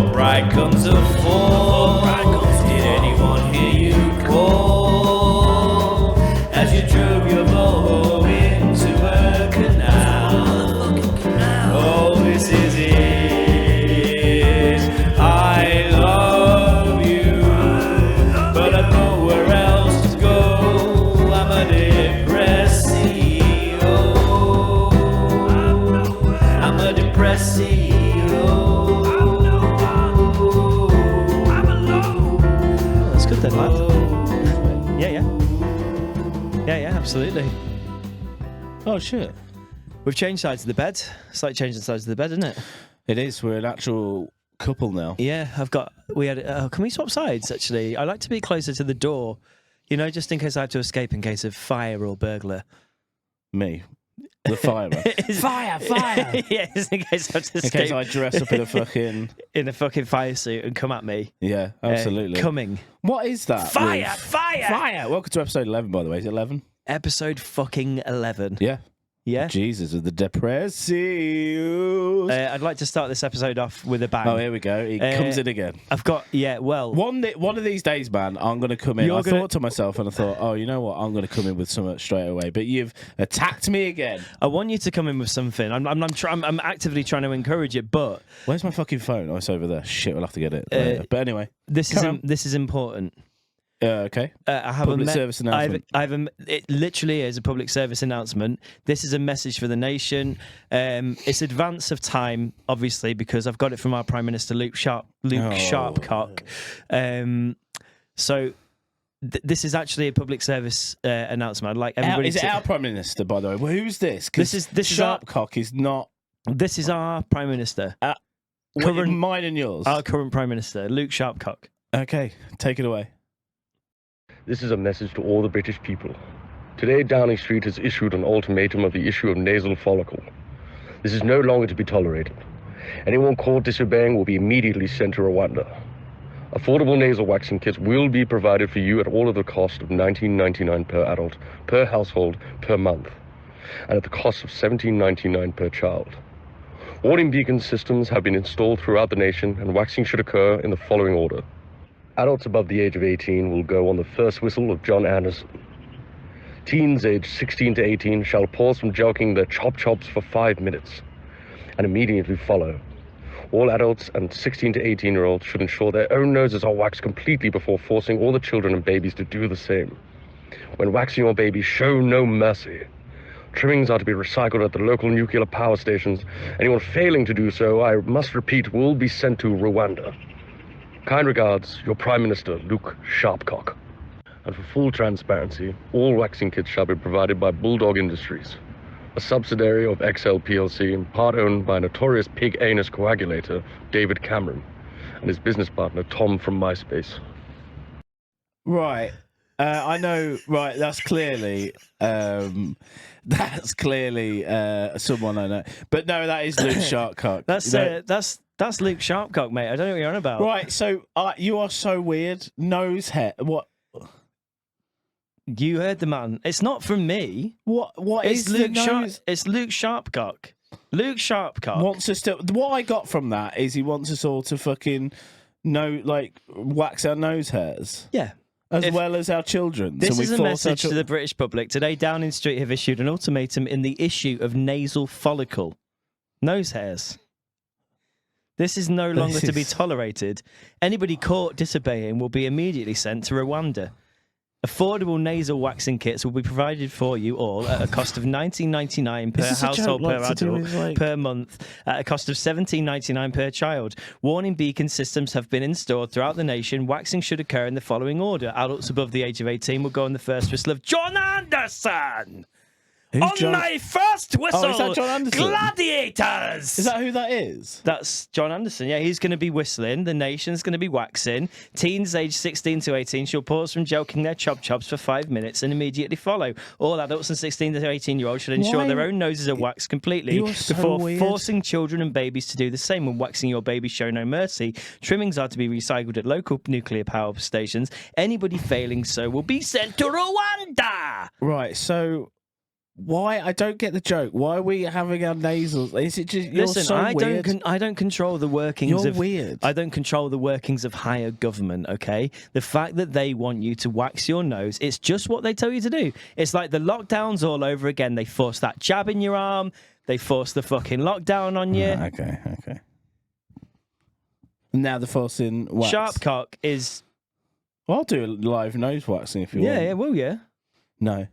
Before pride comes a fall, did anyone hear you call as you drove your Volvo into a canal? Oh, this is it. I love you, but I've nowhere else to go. I'm a depressio. I'm a depressio. Then, lad. Yeah, absolutely. Oh shit! We've changed sides of the bed. Slight change in sides of the bed, isn't it? It is. We're an actual couple now. Yeah, we had. Can we swap sides? Actually, I like to be closer to the door. You know, just in case I have to escape in case of fire or burglar. Me, the firer. Fire! Yeah, just in case I have to escape. In case I dress up in a fucking fire suit and come at me. Yeah, absolutely. Coming. What is that? Fire! Welcome to episode 11, by the way. Is it 11? Episode fucking 11. Yeah. Yeah. Jesus, with the depressives. I'd like to start this episode off with a bang. Oh, here we go. He comes in again. I've got, One of these days, man, I'm going to come in. Thought to myself, and I thought, oh, you know what? I'm going to come in with something straight away. But you've attacked me again. I want you to come in with something. I'm actively trying to encourage it, but... Where's my fucking phone? Oh, it's over there. Shit, we'll have to get it later. But anyway. This is important. Okay. I have public service announcement. It literally is a public service announcement. This is a message for the nation. It's advance of time, obviously, because I've got it from our Prime Minister Luke Sharpcock. So this is actually a public service announcement. I'd like everybody. Is it our Prime Minister, by the way? Well, who's this? This is Sharpcock is not. This is our Prime Minister. Mine and yours. Our current Prime Minister, Luke Sharpcock. Okay, take it away. This is a message to all the British people. Today, Downing Street has issued an ultimatum of the issue of nasal follicle. This is no longer to be tolerated. Anyone caught disobeying will be immediately sent to Rwanda. Affordable nasal waxing kits will be provided for you at all of the cost of $19.99 per adult, per household, per month, and at the cost of $17.99 per child. Warning beacon systems have been installed throughout the nation, and waxing should occur in the following order. Adults above the age of 18 will go on the first whistle of John Anderson. Teens aged 16 to 18 shall pause from joking their chops for 5 minutes and immediately follow. All adults and 16 to 18-year-olds should ensure their own noses are waxed completely before forcing all the children and babies to do the same. When waxing your baby, show no mercy. Trimmings are to be recycled at the local nuclear power stations. Anyone failing to do so, I must repeat, will be sent to Rwanda. Kind regards, your Prime Minister, Luke Sharpcock. And for full transparency, all waxing kits shall be provided by Bulldog Industries, a subsidiary of XL plc and part owned by notorious pig anus coagulator David Cameron and his business partner Tom from MySpace. Right. I know, right, that's clearly someone I know. But no, that is Luke Sharpcock. That's Luke Sharpcock, mate. I don't know what you're on about. Right, so you are so weird. Nose hair. What? You heard the man. It's not from me. What it's is Luke the nose? It's Luke Sharpcock. Luke Sharpcock wants us to. What I got from that is he wants us all to fucking wax our nose hairs. Yeah. As well as our children. This is a message to the British public. Today, Downing Street have issued an ultimatum in the issue of nasal follicle. Nose hairs. This is no longer to be tolerated. Anybody caught disobeying will be immediately sent to Rwanda. Affordable nasal waxing kits will be provided for you all at a cost of $19.99 per household per adult per month, at a cost of $17.99 per child. Warning beacon systems have been installed throughout the nation. Waxing should occur in the following order. Adults above the age of 18 will go on the first whistle of John Anderson. My first whistle, is that John Anderson? Gladiators! Is that who that is? That's John Anderson, yeah. He's going to be whistling. The nation's going to be waxing. Teens aged 16 to 18 shall pause from joking their chops for 5 minutes and immediately follow. All adults and 16 to 18-year-olds should ensure their own noses are waxed completely before forcing children and babies to do the same. When waxing your baby, show no mercy. Trimmings are to be recycled at local nuclear power stations. Anybody failing so will be sent to Rwanda! Right, so... Why? I don't get the joke. Why are we having our nasals? Is it just you're Listen, so weird? I don't control the workings You're of weird. I don't control the workings of higher government, okay? The fact that they want you to wax your nose, it's just what they tell you to do. It's like the lockdowns all over again. They force that jab in your arm. They force the fucking lockdown on you. Okay. Now they're forcing wax. Sharpcock is I'll do a live nose waxing if you want. yeah, will you? No.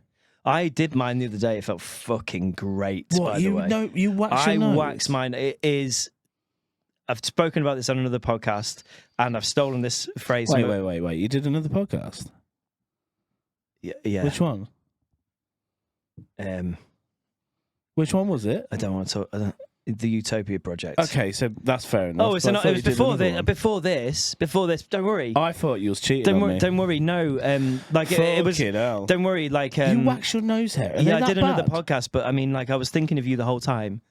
I did mine the other day. It felt fucking great. What, by the way. No, you wax I your nose? wax mine. It is. I've spoken about this on another podcast, and I've stolen this phrase. Wait. You did another podcast? Yeah. Which one? Which one was it? I don't want to talk. The Utopia Project. Okay, so that's fair enough. Oh, it's not. It was before this. Before this. Don't worry. I thought you was cheating on me. Don't worry. No. Like it was. Hell. Don't worry. Like you wax your nose hair. Yeah, I did another podcast, but I mean, like I was thinking of you the whole time.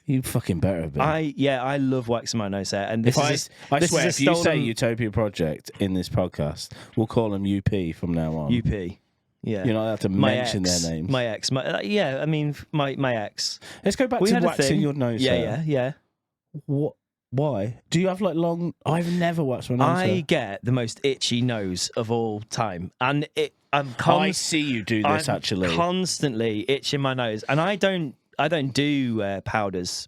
You fucking better be. I love waxing my nose hair, and this I this swear, is if you say Utopia Project in this podcast, we'll call them UP from now on. UP. Yeah. You're not allowed to mention their names. My ex. My ex. Let's go back We to had a waxing thing. your nose hair. Yeah. What? Why? Do you have like long? I've never waxed my nose hair. I get the most itchy nose of all time, and I see you do this I'm actually. constantly itching my nose, and I don't do powders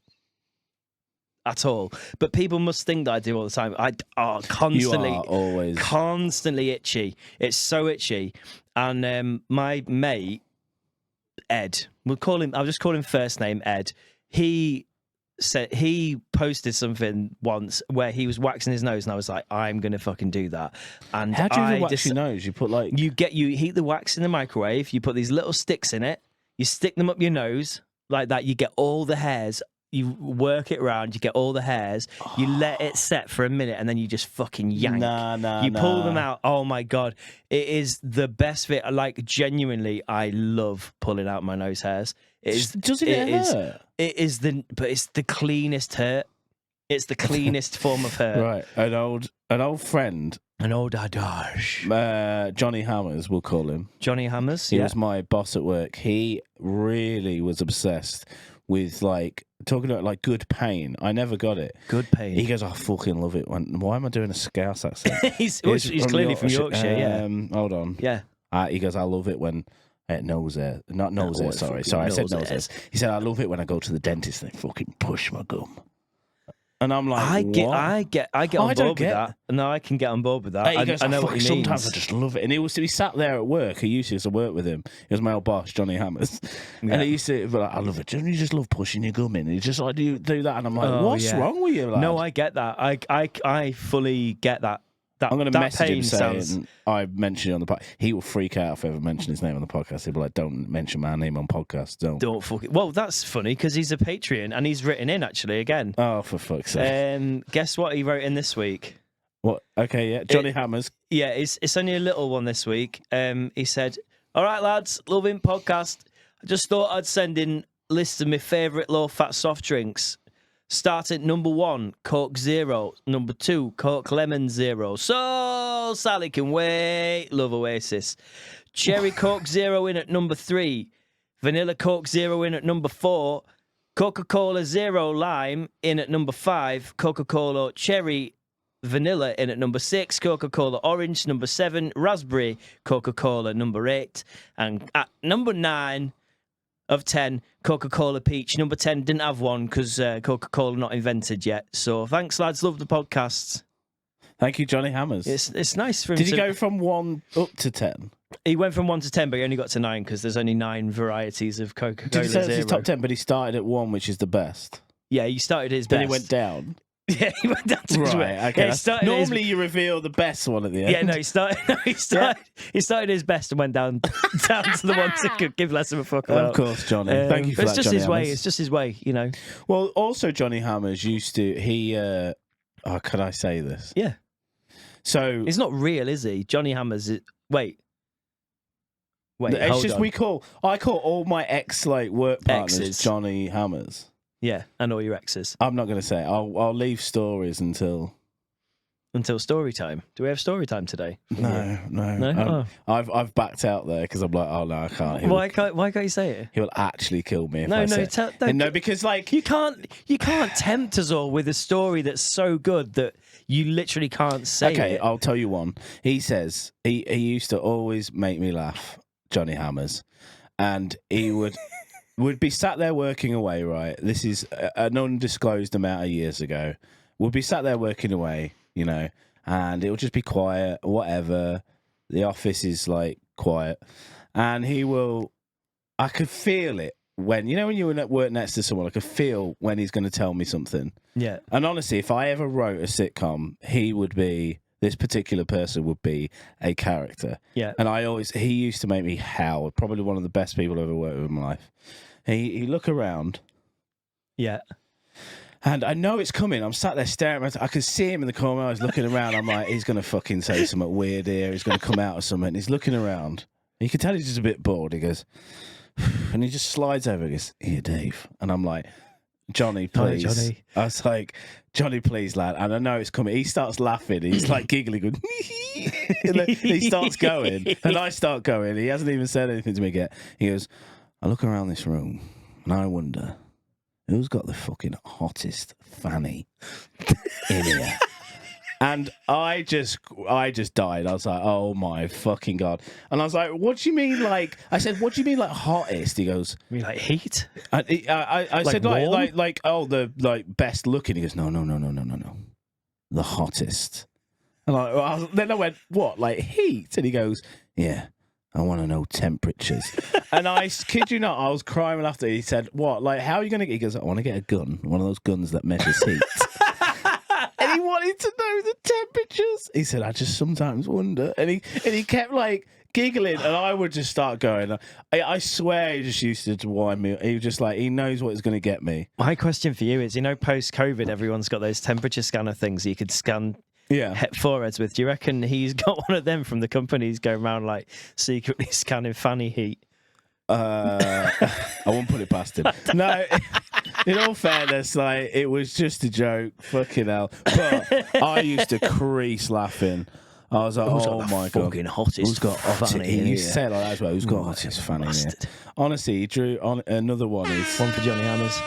at all. But people must think that I do all the time. Constantly, You are always constantly itchy. It's so itchy, and my mate Ed, I'll just call him first name Ed. He said he posted something once where he was waxing his nose, and I was like, I'm gonna fucking do that. And how do you even wax your nose? You put like you heat the wax in the microwave. You put these little sticks in it. You stick them up your nose like that. You get all the hairs. You work it around. You get all the hairs. You let it set for a minute, and then you just fucking yank. You pull them out. Oh my god, it is the best bit. Like genuinely, I love pulling out my nose hairs. Doesn't it hurt? It's the cleanest hurt. It's the cleanest form of hurt. Right, an old friend, an old adage. Jonny Hammers, we'll call him. Jonny Hammers. He was my boss at work. He really was obsessed with like talking about like good pain. I never got it. Good pain. He goes, I fucking love it. Why am I doing a Scouse accent? he's clearly from Yorkshire. Yeah. Hold on. Yeah. He goes, I love it when nose hair, not nose hair. Sorry, I said nose hair. He said, I love it when I go to the dentist and they fucking push my gum. And I'm like, I get on board with that. No, I can get on board with that. He goes, I know what he means. Sometimes I just love it. And he sat there at work. He used to work with him. He was my old boss, Jonny Hammers. Yeah. And he used to be like, I love it. Don't you just love pushing your gum in? And he's just like, do you do that? And I'm like, what's wrong with you, lad? No, I get that. I fully get that. I'm going to message him saying I mentioned it on the podcast. He will freak out if I ever mention his name on the podcast. He'll be like, don't mention my name on podcast. Don't fuck it. Well, that's funny because he's a Patreon and he's written in actually again. Oh, for fuck's sake. Guess what he wrote in this week? What? Okay, yeah. Jonny Hammers. Yeah, it's only a little one this week. He said, all right, lads, loving podcast. I just thought I'd send in a list of my favourite low-fat soft drinks. Start at number 1, Coke Zero. Number 2, Coke Lemon Zero. So Sally can wait. Love Oasis. Cherry Coke Zero in at number 3. Vanilla Coke Zero in at number 4. Coca-Cola Zero Lime in at number 5. Coca-Cola Cherry Vanilla in at number 6. Coca-Cola Orange number 7. Raspberry Coca-Cola number 8. And at number 9 of 10, Coca-Cola Peach. Number 10 didn't have one because Coca-Cola not invented yet. So thanks, lads. Love the podcast. Thank you, Jonny Hammers. It's nice for him. Did he go from 1 up to 10? He went from 1 to 10, but he only got to 9 because there's only 9 varieties of Coca-Cola Did he say Zero. his top 10, but he started at 1, which is the best? Yeah, he started his Then best. he went down. Yeah, he went down to his right. Okay. Yeah, normally you reveal the best one at the end. Yeah, no, he started his best and went down to the ones that could give less of a fuck about. Of course, Johnny. Thank you for that, it's just Jonny his way. Hammers. It's just his way, you know. Well, also Jonny Hammers used to. Can I say this? Yeah. So he's not real, is he? Jonny Hammers. Wait. It's just on. I call all my ex work partners Exes. Jonny Hammers. Yeah, and all your exes. I'm not going to say it. I'll leave stories until until story time. Do we have story time today? No. No? I've backed out there because I'm like, oh no, I can't. Why can't you say it? He will actually kill me if No, I no, say it. No, because like You can't tempt us all with a story that's so good that you literally can't say okay, it. I'll tell you one. He says he used to always make me laugh, Jonny Hammers, and he would be sat there working away. Right, this is an undisclosed amount of years ago. Would be sat there working away, you know, and it would just be quiet, whatever. The office is like quiet, and I could feel it when you work next to someone. I could feel when he's going to tell me something. Yeah. And honestly, if I ever wrote a sitcom, this particular person would be a character. Yeah. And he used to make me howl. Probably one of the best people I've ever worked with in my life. He look around. Yeah. And I know it's coming. I'm sat there staring at him. I could see him in the corner. I was looking around. I'm like, he's going to fucking say something weird here. He's going to come out of something. He's looking around. You can tell he's just a bit bored. He goes, and he just slides over and goes, here, Dave. And I'm like, Jonny, please. Hi, Jonny. I was like, Jonny, please, lad. And I know it's coming. He starts laughing. He's like giggling, going, and then he starts going. And I start going. He hasn't even said anything to me yet. He goes, I look around this room and I wonder, who's got the fucking hottest fanny in here? And I just died. I was like, oh my fucking God. And I was like, what do you mean like, I said, what do you mean like hottest? He goes, You mean like heat? I said warm? like, oh, the like best looking. He goes, no. The hottest. And then I went, what, like heat? And he goes, yeah. I want to know temperatures. And I kid you not, I was crying after. He said, what? Like, how are you going to get? He goes, I want to get a gun. One of those guns that measures heat. And he wanted to know the temperatures. He said, I just sometimes wonder. And he kept like giggling. And I would just start going. I swear he just used to wind me. He was just like, he knows what is going to get me. My question for you is, post-COVID, everyone's got those temperature scanner things you could scan foreheads with. Do you reckon he's got one of them from the companies going around like secretly scanning fanny heat? I won't put it past him. No, in all fairness, like it was just a joke. Fucking hell. But I used to crease laughing. I was like, oh my God. Fucking hottest Who's got fanny He in used to here? say it like that as well. Who's got hottest fanny in here? Honestly, he drew on another one. Is One for Jonny Hammers.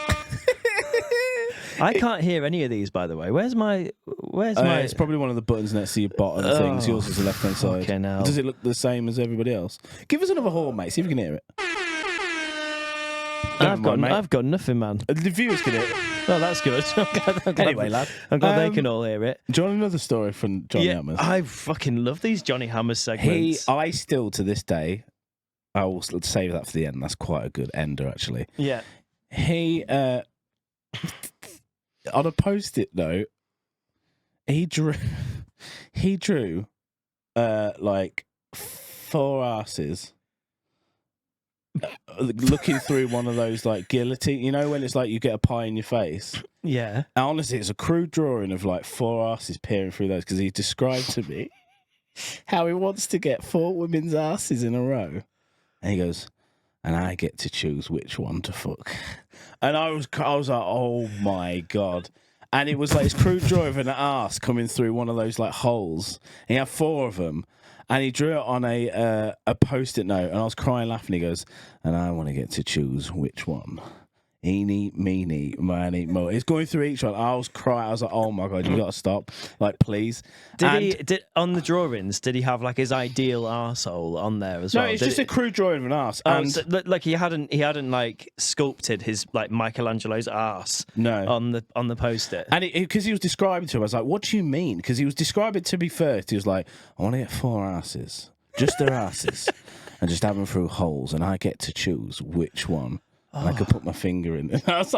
I can't hear any of these, by the way. Where's my? It's probably one of the buttons next to your bottom things. Yours is the left hand side. fucking hell. Does it look the same as everybody else? Give us another horn, mate. See if you can hear it. I've got nothing, man. The viewers can hear it. Oh, that's good. Anyway, lad. I'm glad they can all hear it. Do you want another story from Jonny Hammers? I fucking love these Jonny Hammers segments. I still, to this day, I will save that for the end. That's quite a good ender, actually. Yeah. He, on a post-it note, he drew like 4 asses looking through one of those like guillotine, you know, when it's like you get a pie in your face. Yeah. And honestly, it's a crude drawing of like 4 asses peering through those, because he described to me how he wants to get 4 women's asses in a row. And he goes, and I get to choose which one to fuck. And I was like, oh my God. And it was like this crude drawing of an ass coming through one of those like holes. And he had 4 of them. And he drew it on a post-it note, and I was crying laughing. He goes, and I want to get to choose which one. Eeny, meeny, miny, mo. It's going through each one. I was crying. I was like, oh my God, you got to stop. Like, please. Did on the drawings, did he have like his ideal arsehole on there as well? No, it's just a crude drawing of an arse. And so, like he hadn't like sculpted his like Michelangelo's arse on the post-it. And because he was describing to him, I was like, what do you mean? Because he was describing to me first. He was like, I want to get 4 asses, just their asses, and just have them through holes, and I get to choose which one. And I could put my finger in it. I was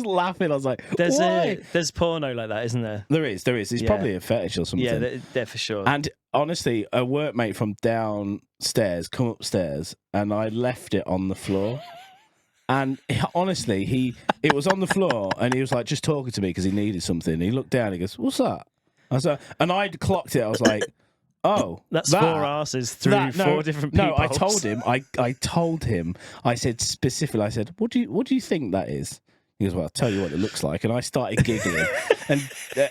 laughing. I was like, why? There's porno like that, isn't there? There is. It's probably a fetish or something. Yeah, they're for sure. And honestly, a workmate from downstairs come upstairs, and I left it on the floor. And honestly, it was on the floor, and he was like just talking to me because he needed something. He looked down, he goes, what's that? I was like, and I clocked it. I was like, oh, that's 4 asses through 4 different people. No, I told him. I told him. I said specifically. I said, what do you think that is? He goes, well, I'll tell you what it looks like. And I started giggling.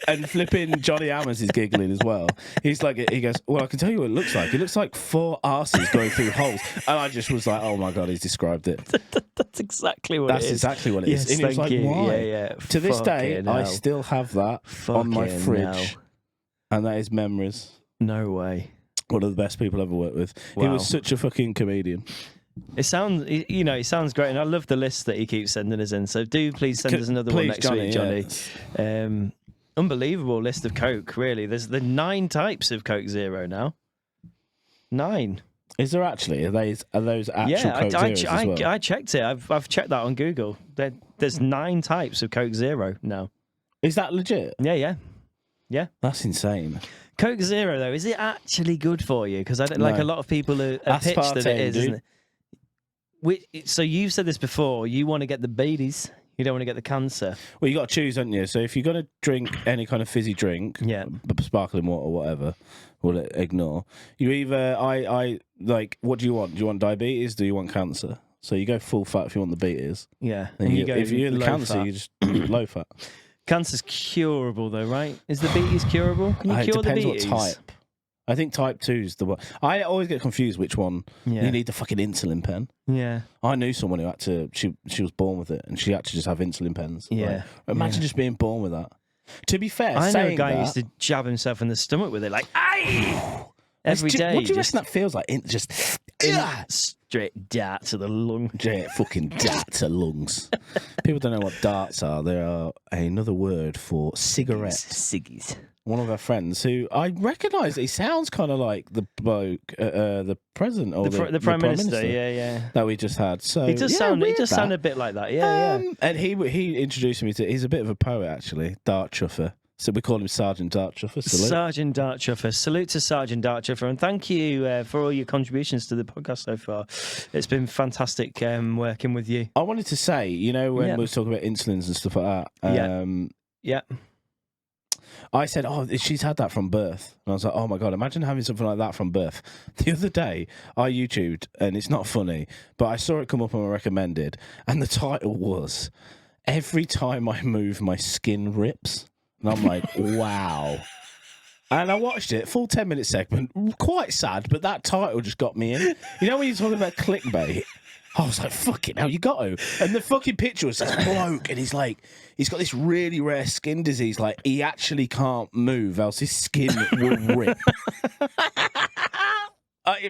and flipping Jonny Hammers is giggling as well. He goes, well, I can tell you what it looks like. It looks like 4 arses going through holes. And I just was like, oh my God, he's described it. That's exactly what it is. That's exactly what it is. Yes, And he was thank like, you. why? Yeah. To this day, Fucking I hell. still have that on my Fucking fridge. hell. And that is memories. No way. One of the best people I've ever worked with. He Wow. was such a fucking comedian. It sounds, it sounds great, and I love the list that he keeps sending us in. So do please send us another one Please, next week, Johnny. yeah. Unbelievable list of Coke, really. There's the 9 types of Coke Zero now. 9. Is there actually? Are those actual Yeah, Coke Zeros as well? I checked it. I've checked that on Google. There's 9 types of Coke Zero now. Is that legit? Yeah. That's insane. Coke Zero, though, is it actually good for you? Because I don't like No. a lot of people are pitched that it Aspartame, is, dude. isn't it? So you've said this before. You want to get the babies. You don't want to get the cancer. Well, you got to choose, haven't you? So if you're going to drink any kind of fizzy drink, Yeah. sparkling water or whatever, we'll ignore. You either, I like, what do you want? Do you want diabetes? Do you want cancer? So you go full fat if you want the betas. Yeah. And And you go if you're the low cancer, fat. you just low fat. Cancer's curable, though, right? Is the beaties curable? Can you It cure the depends what beaties? type. I think type 2's the one. I always get confused which one. Yeah. You need the fucking insulin pen. Yeah. I knew someone who had to. She was born with it, and she had to just have insulin pens. Yeah. Like, imagine just being born with that. To be fair, I know a saying guy who that, used to jab himself in the stomach with it, like, aye! Every day. What do you just reckon that feels like? straight dart to the lung. Fucking darts to lungs. People don't know what darts are. They are another word for cigarettes. Ciggies. One of our friends who I recognise, he sounds kind of like the bloke, the president or The Prime Minister, yeah. that we just had. So He does yeah, sound. He weird does that. sound a bit like that. Yeah, yeah. And he introduced me to. He's a bit of a poet actually, Dart Chuffer. So we call him Sergeant Dart Chuffer. Salute. Sergeant Dartchuffer. Salute to Sergeant Dartchuffer, and thank you for all your contributions to the podcast so far. It's been fantastic working with you. I wanted to say, when Yeah. we were talking about insulins and stuff like that. Yeah. I said, oh, she's had that from birth. And I was like, oh my God, imagine having something like that from birth. The other day, I YouTubed, and it's not funny, but I saw it come up on my recommended, and the title was, Every Time I Move, My Skin Rips. And I'm like, wow. And I watched it, full 10-minute segment, quite sad, but that title just got me in. You know when you're talking about clickbait? I was like, fucking hell, you got to. And the fucking picture was this bloke, and he's got this really rare skin disease. Like, he actually can't move, else his skin will rip.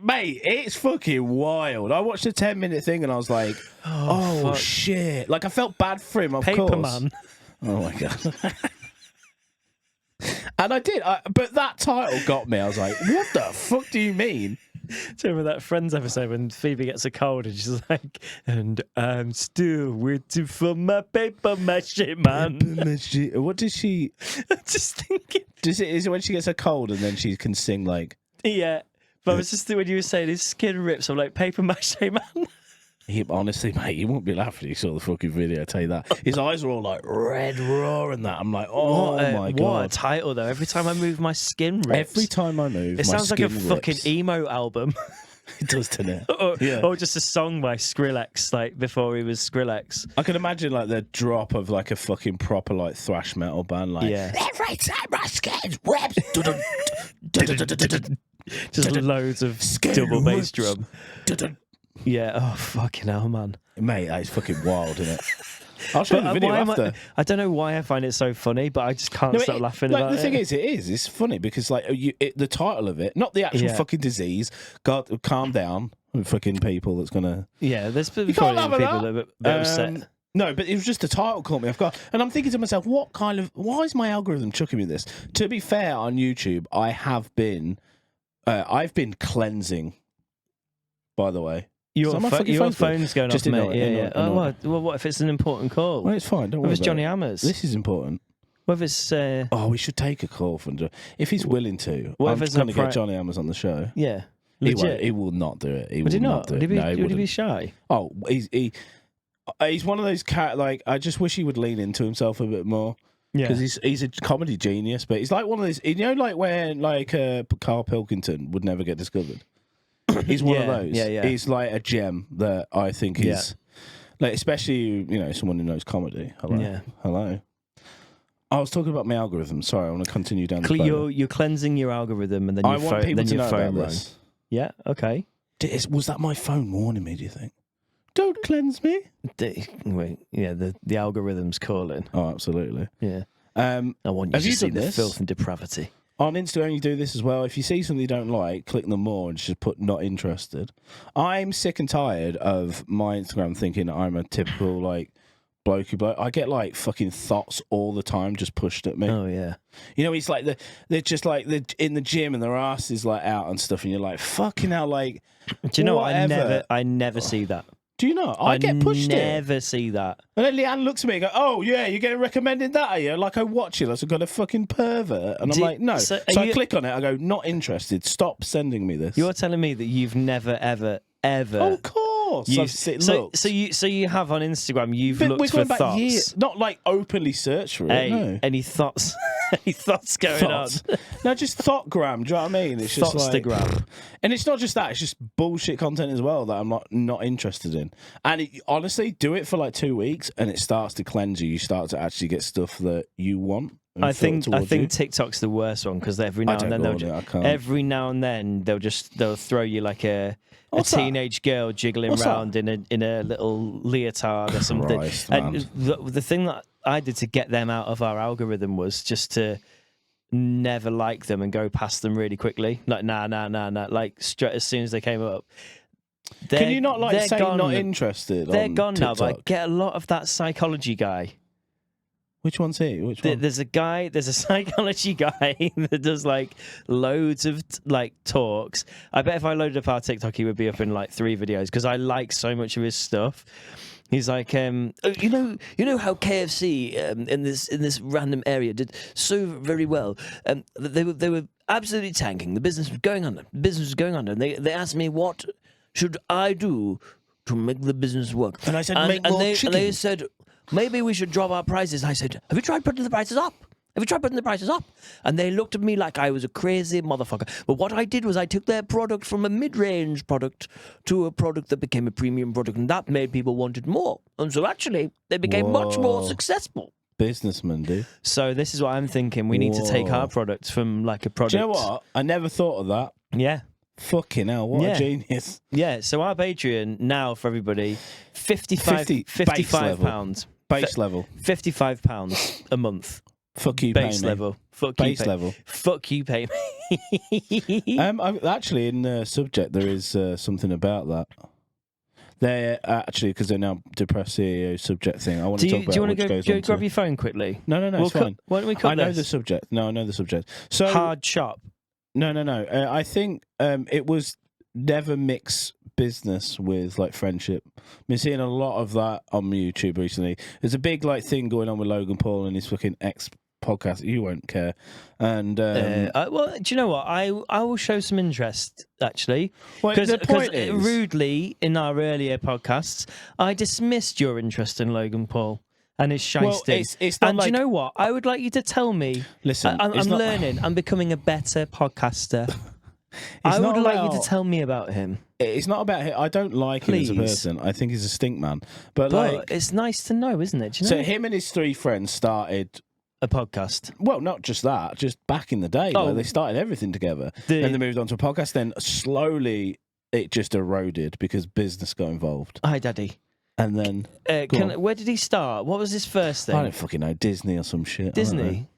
Mate, it's fucking wild. I watched a 10-minute thing, and I was like, oh fuck. shit. Like, I felt bad for him, of course. Paperman. Oh, my God. And I did, but that title got me. I was like, what the fuck do you mean? Do you remember that Friends episode when Phoebe gets a cold and she's like, and I'm still waiting for my paper mache, man. What does she... I'm just thinking. Is it when she gets a cold and then she can sing like... Yeah. But I was just when you were saying his skin rips, I'm like, paper mache, man. Honestly, mate, you won't be laughing if you saw the fucking video, I tell you that. His eyes were all like red raw and that. I'm like, oh my God. What a title, though. Every time I move, my skin rips. Every time I move, It my sounds like a skin fucking rips. emo album. It does, doesn't it? or, or just a song by Skrillex, like before he was Skrillex. I can imagine like the drop of like a fucking proper like thrash metal band, like every time my skin rips. Just loads of double bass drum. Yeah, oh fucking hell, man. Mate, that is fucking wild, isn't it? I'll show you the video after. I don't know why I find it so funny, but I just can't stop laughing about the it. thing is, it's funny because like the title of it, not the actual fucking disease. God, calm down, fucking people. That's gonna. Yeah, there's You probably can't laugh people at that are that. a bit upset. No, but it was just the title caught me off guard, and I'm thinking to myself, why is my algorithm chucking me this? To be fair, on YouTube, I've been cleansing. By the way. Your phone's going Just off, ignore mate. it, Yeah. ignore it. Well, what if it's an important call? Well, it's fine. Don't What worry if it's about Jonny it. Hammers? This is important. What if it's... Oh, we should take a call from if he's willing to. What if I'm it's going to a get Jonny Hammers on the show. Yeah. He Legit. He will not do it. He Would will he not? do Would it. he be, No, would he be wouldn't. shy? Oh, he's one of those like I just wish he would lean into himself a bit more. Yeah. Because he's a comedy genius, but he's like one of those, like where like Carl Pilkington would never get discovered. He's one of those. Yeah. He's like a gem that I think is Like, especially, someone who knows comedy. Hello. Yeah. Hello. I was talking about my algorithm. Sorry, I want to continue down the You're cleansing your algorithm, and then I want people to know about rang. this. Yeah. Okay. Was that my phone warning me, do you think? Don't cleanse me. The algorithm's calling. Oh, absolutely. Yeah. I want you to see the filth and depravity. On Instagram, you do this as well. If you see something you don't like, click the more and just put not interested. I'm sick and tired of my Instagram thinking I'm a typical, blokey bloke. I get, fucking thoughts all the time just pushed at me. Oh, yeah. It's like they're just, they're in the gym and their ass is, out and stuff, and you're like, fucking hell, Do you know what? I never see that. Do you know? I get pushed never see that. And then Leanne looks at me and goes, oh, yeah, you're getting recommended that, are you? Like, I watch it, like I've got a fucking pervert. And I'm like, no. So I click on it, I go, not interested. Stop sending me this. You're telling me that you've never, ever, ever... Oh, of course. So you have on Instagram, you've looked for thoughts. Years, not, openly search for it, no. Any thoughts? Any thoughts going on? No, just thoughtgram, do you know what I mean? It's just Thougstagram. And it's not just that, it's just bullshit content as well that I'm not interested in. And honestly, do it for 2 weeks and it starts to cleanse you. You start to actually get stuff that you want. I think TikTok's the worst one because every now and then they'll throw you like a teenage girl jiggling around in a little leotard or something. Christ, and the thing that I did to get them out of our algorithm was just to never like them and go past them really quickly. Like nah. Like straight as soon as they came up. Can you not say gone, not interested? They're gone TikTok? now. But I get a lot of that psychology guy. Which one's he? Which one? There's a psychology guy that does loads of talks. I bet if I loaded up our TikTok, he would be up in 3 videos because I like so much of his stuff. He's like, you know how KFC in this random area did so very well. They were absolutely tanking. The business was going under. And they asked me what should I do to make the business work. And I said, make more chicken. And they said, maybe we should drop our prices. I said, have you tried putting the prices up? And they looked at me like I was a crazy motherfucker. But what I did was I took their product from a mid-range product to a product that became a premium product, and that made people want it more. And so actually, they became much more successful. Businessman, dude. So this is what I'm thinking. We need to take our products from a product. Do you know what? I never thought of that. Yeah. Fucking hell, what a genius. Yeah, so our Patreon now for everybody, £55. Base level. £55 a month. Fuck you, base pay level. me. Fuck base you, pay. level. Fuck you, pay me. Actually, in the subject, there is something about that. They're actually, because they're now depressed CEO subject thing. I want to talk about. Do you want to go grab your phone quickly? No, it's fine. Why don't we cut I know this? the subject. No, I know the subject. So hard shop. No. I think it was never mix business with friendship. I've been seeing a lot of that on YouTube recently. There's a big thing going on with Logan Paul and his fucking ex podcast. You won't care. And well, do you know what? I will show some interest actually. Because the point is, rudely in our earlier podcasts, I dismissed your interest in Logan Paul and his shysting. It's not and do you know what? I would like you to tell me. Listen, I'm learning. I'm becoming a better podcaster. I would like you to tell me about him. It's not about him. I don't like him as a person. I think he's a stink man. But it's nice to know, isn't it? Do you know? So him and his 3 friends started a podcast. Well, not just that. Just back in the day, they started everything together. Then they moved on to a podcast. Then slowly it just eroded because business got involved. Hi, Daddy. And then where did he start? What was his first thing? I don't fucking know. Disney or some shit. Disney.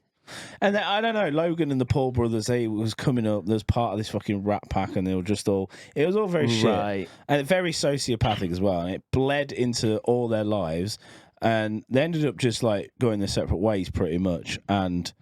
And then, I don't know, Logan and the Paul brothers, they was coming up, there's part of this fucking rat pack, and they were just all, it was all very shit. And very sociopathic as well, and it bled into all their lives, and they ended up just going their separate ways pretty much. And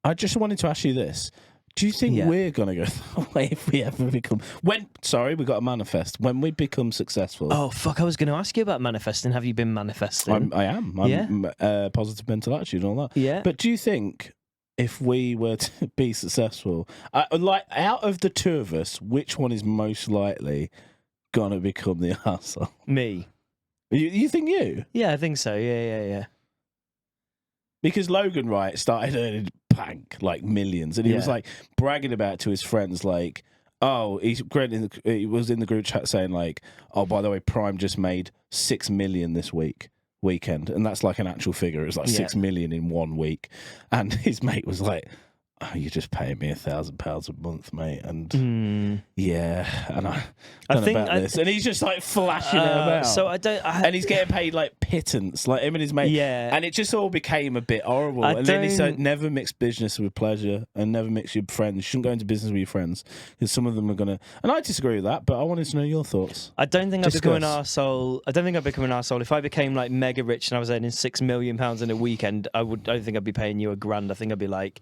I just wanted to ask you this. Do you think we're going to go that way if we ever become... we got a manifest. When we become successful... Oh, fuck, I was going to ask you about manifesting. Have you been manifesting? I am. I'm positive mental attitude and all that. Yeah. But do you think if we were to be successful, out of the 2 of us, which one is most likely going to become the arsehole? Me. You think you? Yeah, I think so. Yeah. Because Logan, started earning millions, and he was bragging about it to his friends, Oh, he was in the group chat saying like, oh, by the way, Prime just made 6 million this weekend, and that's like an actual figure. It was like 6 million in 1 week, and his mate was like, oh, you're just paying me £1,000 a month, mate, and yeah, and I don't know about this, and he's just like flashing it about. So and he's getting paid like pittance, like him and his mate. Yeah, and it just all became a bit horrible. And then he said, never mix business with pleasure, and never mix your friends. You shouldn't go into business with your friends because some of them are gonna. And I disagree with that, but I wanted to know your thoughts. I don't think I'd become an arsehole. I don't think I'd become an arsehole if I became like mega rich and I was earning £6 million in a weekend. I don't think I'd be paying you £1,000. I think I'd be like,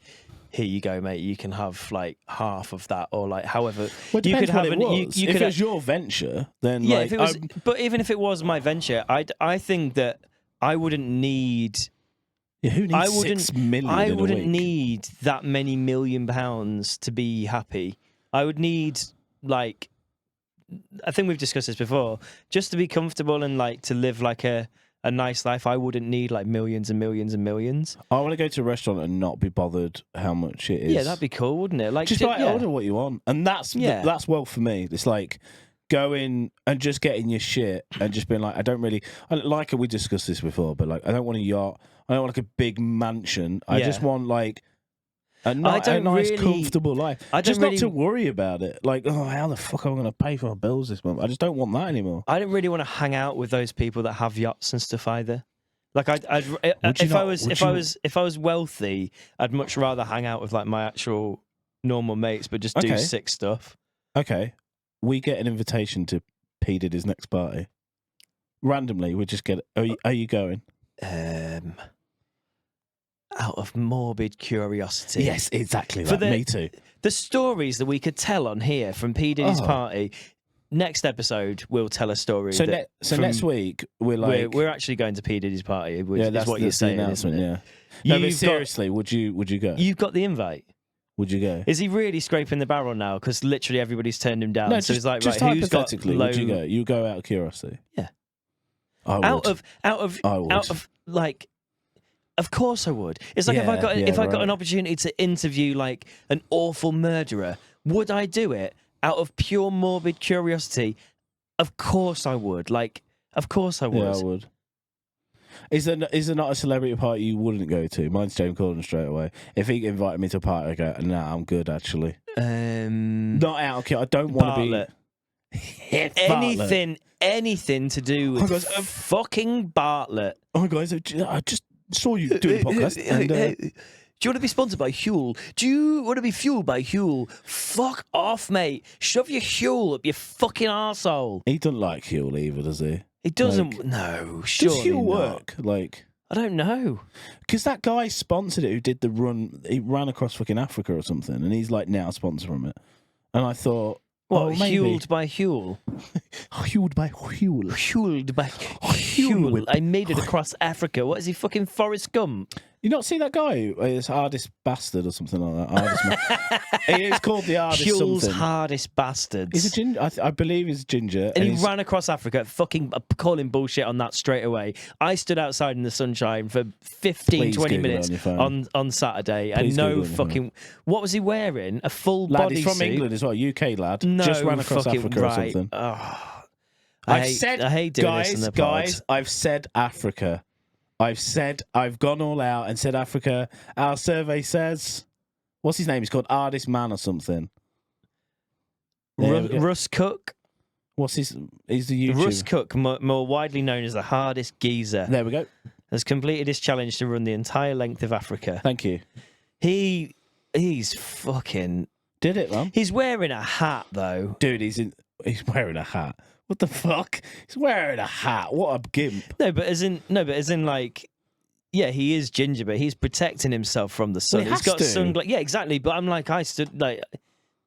here you go, mate. You can have like half of that, or like however. Well, it depends what it was. If it was your venture, then yeah. like, If it was, but even if it was my venture, I think that I wouldn't need. Yeah, who needs 6 million? I in a wouldn't week? need that many £1 million to be happy. I would need like, I think we've discussed this before, just to be comfortable and like to live like a nice life. I wouldn't need like millions and millions and millions. I want to go to a restaurant and not be bothered how much it is. Yeah, that'd be cool, wouldn't it? Like, just like order what you want, and that's well for me. It's like going and just getting your shit and just being like, I don't like it. We discussed this before, but like, I don't want a yacht. I don't want like a big mansion. I just want like a nice, comfortable life. Just not to worry about it. Like, oh, how the fuck am I going to pay for my bills this month? I just don't want that anymore. I don't really want to hang out with those people that have yachts and stuff either. Like, if I was wealthy, I'd much rather hang out with like my actual normal mates, but just do sick stuff. Okay, we get an invitation to P Diddy's next party. Randomly, we just get. Are you going? Out of morbid curiosity. Yes, exactly that. Me too. The stories that we could tell on here from P Diddy's party. Next episode, we'll tell a story. So next week, we're actually going to P Diddy's party. Which is what you're saying, isn't it? Yeah. No, but seriously, would you go? You've got the invite. Would you go? Is he really scraping the barrel now? Because literally everybody's turned him down. No, so he's like, just right, who's got hypothetically, would you go? You go out of curiosity. Yeah. I would. Out of like. Of course I would. It's like if I got an opportunity to interview like an awful murderer, would I do it out of pure morbid curiosity? Of course I would. Like, of course I would. Yeah, I would. Is there not a celebrity party you wouldn't go to? Mine's James Corden straight away. If he invited me to a party, I go, nah, I'm good actually. Not out of curiosity. I don't want to be anything to do with fucking Bartlett. Oh my guys, I just saw you doing the podcast. And, do you want to be sponsored by Huel? Do you want to be fueled by Huel? Fuck off, mate. Shove your Huel up your fucking arsehole. He doesn't like Huel either, does he? He doesn't. No, surely does Huel not. work? Like, I don't know. Because that guy sponsored it who did the run. He ran across fucking Africa or something, and he's like now sponsoring it. And I thought, what, Hueled by Huel? Hueled by Huel. Hueled by Huel. I made it across Africa. What is he, fucking Forrest Gump? You not see that guy who is hardest bastard or something like that? He is called the hardest Huel's something. hardest bastards. He's a ginger. I believe he's ginger. And he ran across Africa, fucking calling bullshit on that straight away. I stood outside in the sunshine for 15, 20 minutes on Saturday. Please and no fucking... What was he wearing? A full lad, body he's from suit? England as well, UK lad. No, just ran across Africa or something. Oh, I hate doing this in the pod. Guys, I've said Africa. I've gone all out and said Africa. Our survey says, what's his name? He's called Hardest Man or something. Russ Cook. What's his? He's the YouTuber. Russ Cook, more widely known as the hardest geezer. There we go. Has completed his challenge to run the entire length of Africa. Thank you. He's fucking... Did it, man? He's wearing a hat, though. Dude, he's wearing a hat. What the fuck? He's wearing a hat. What a gimp. No, but as in like, yeah, he is ginger, but he's protecting himself from the sun. Well, he's got sunglasses. Yeah, exactly. But I'm like, I stood like,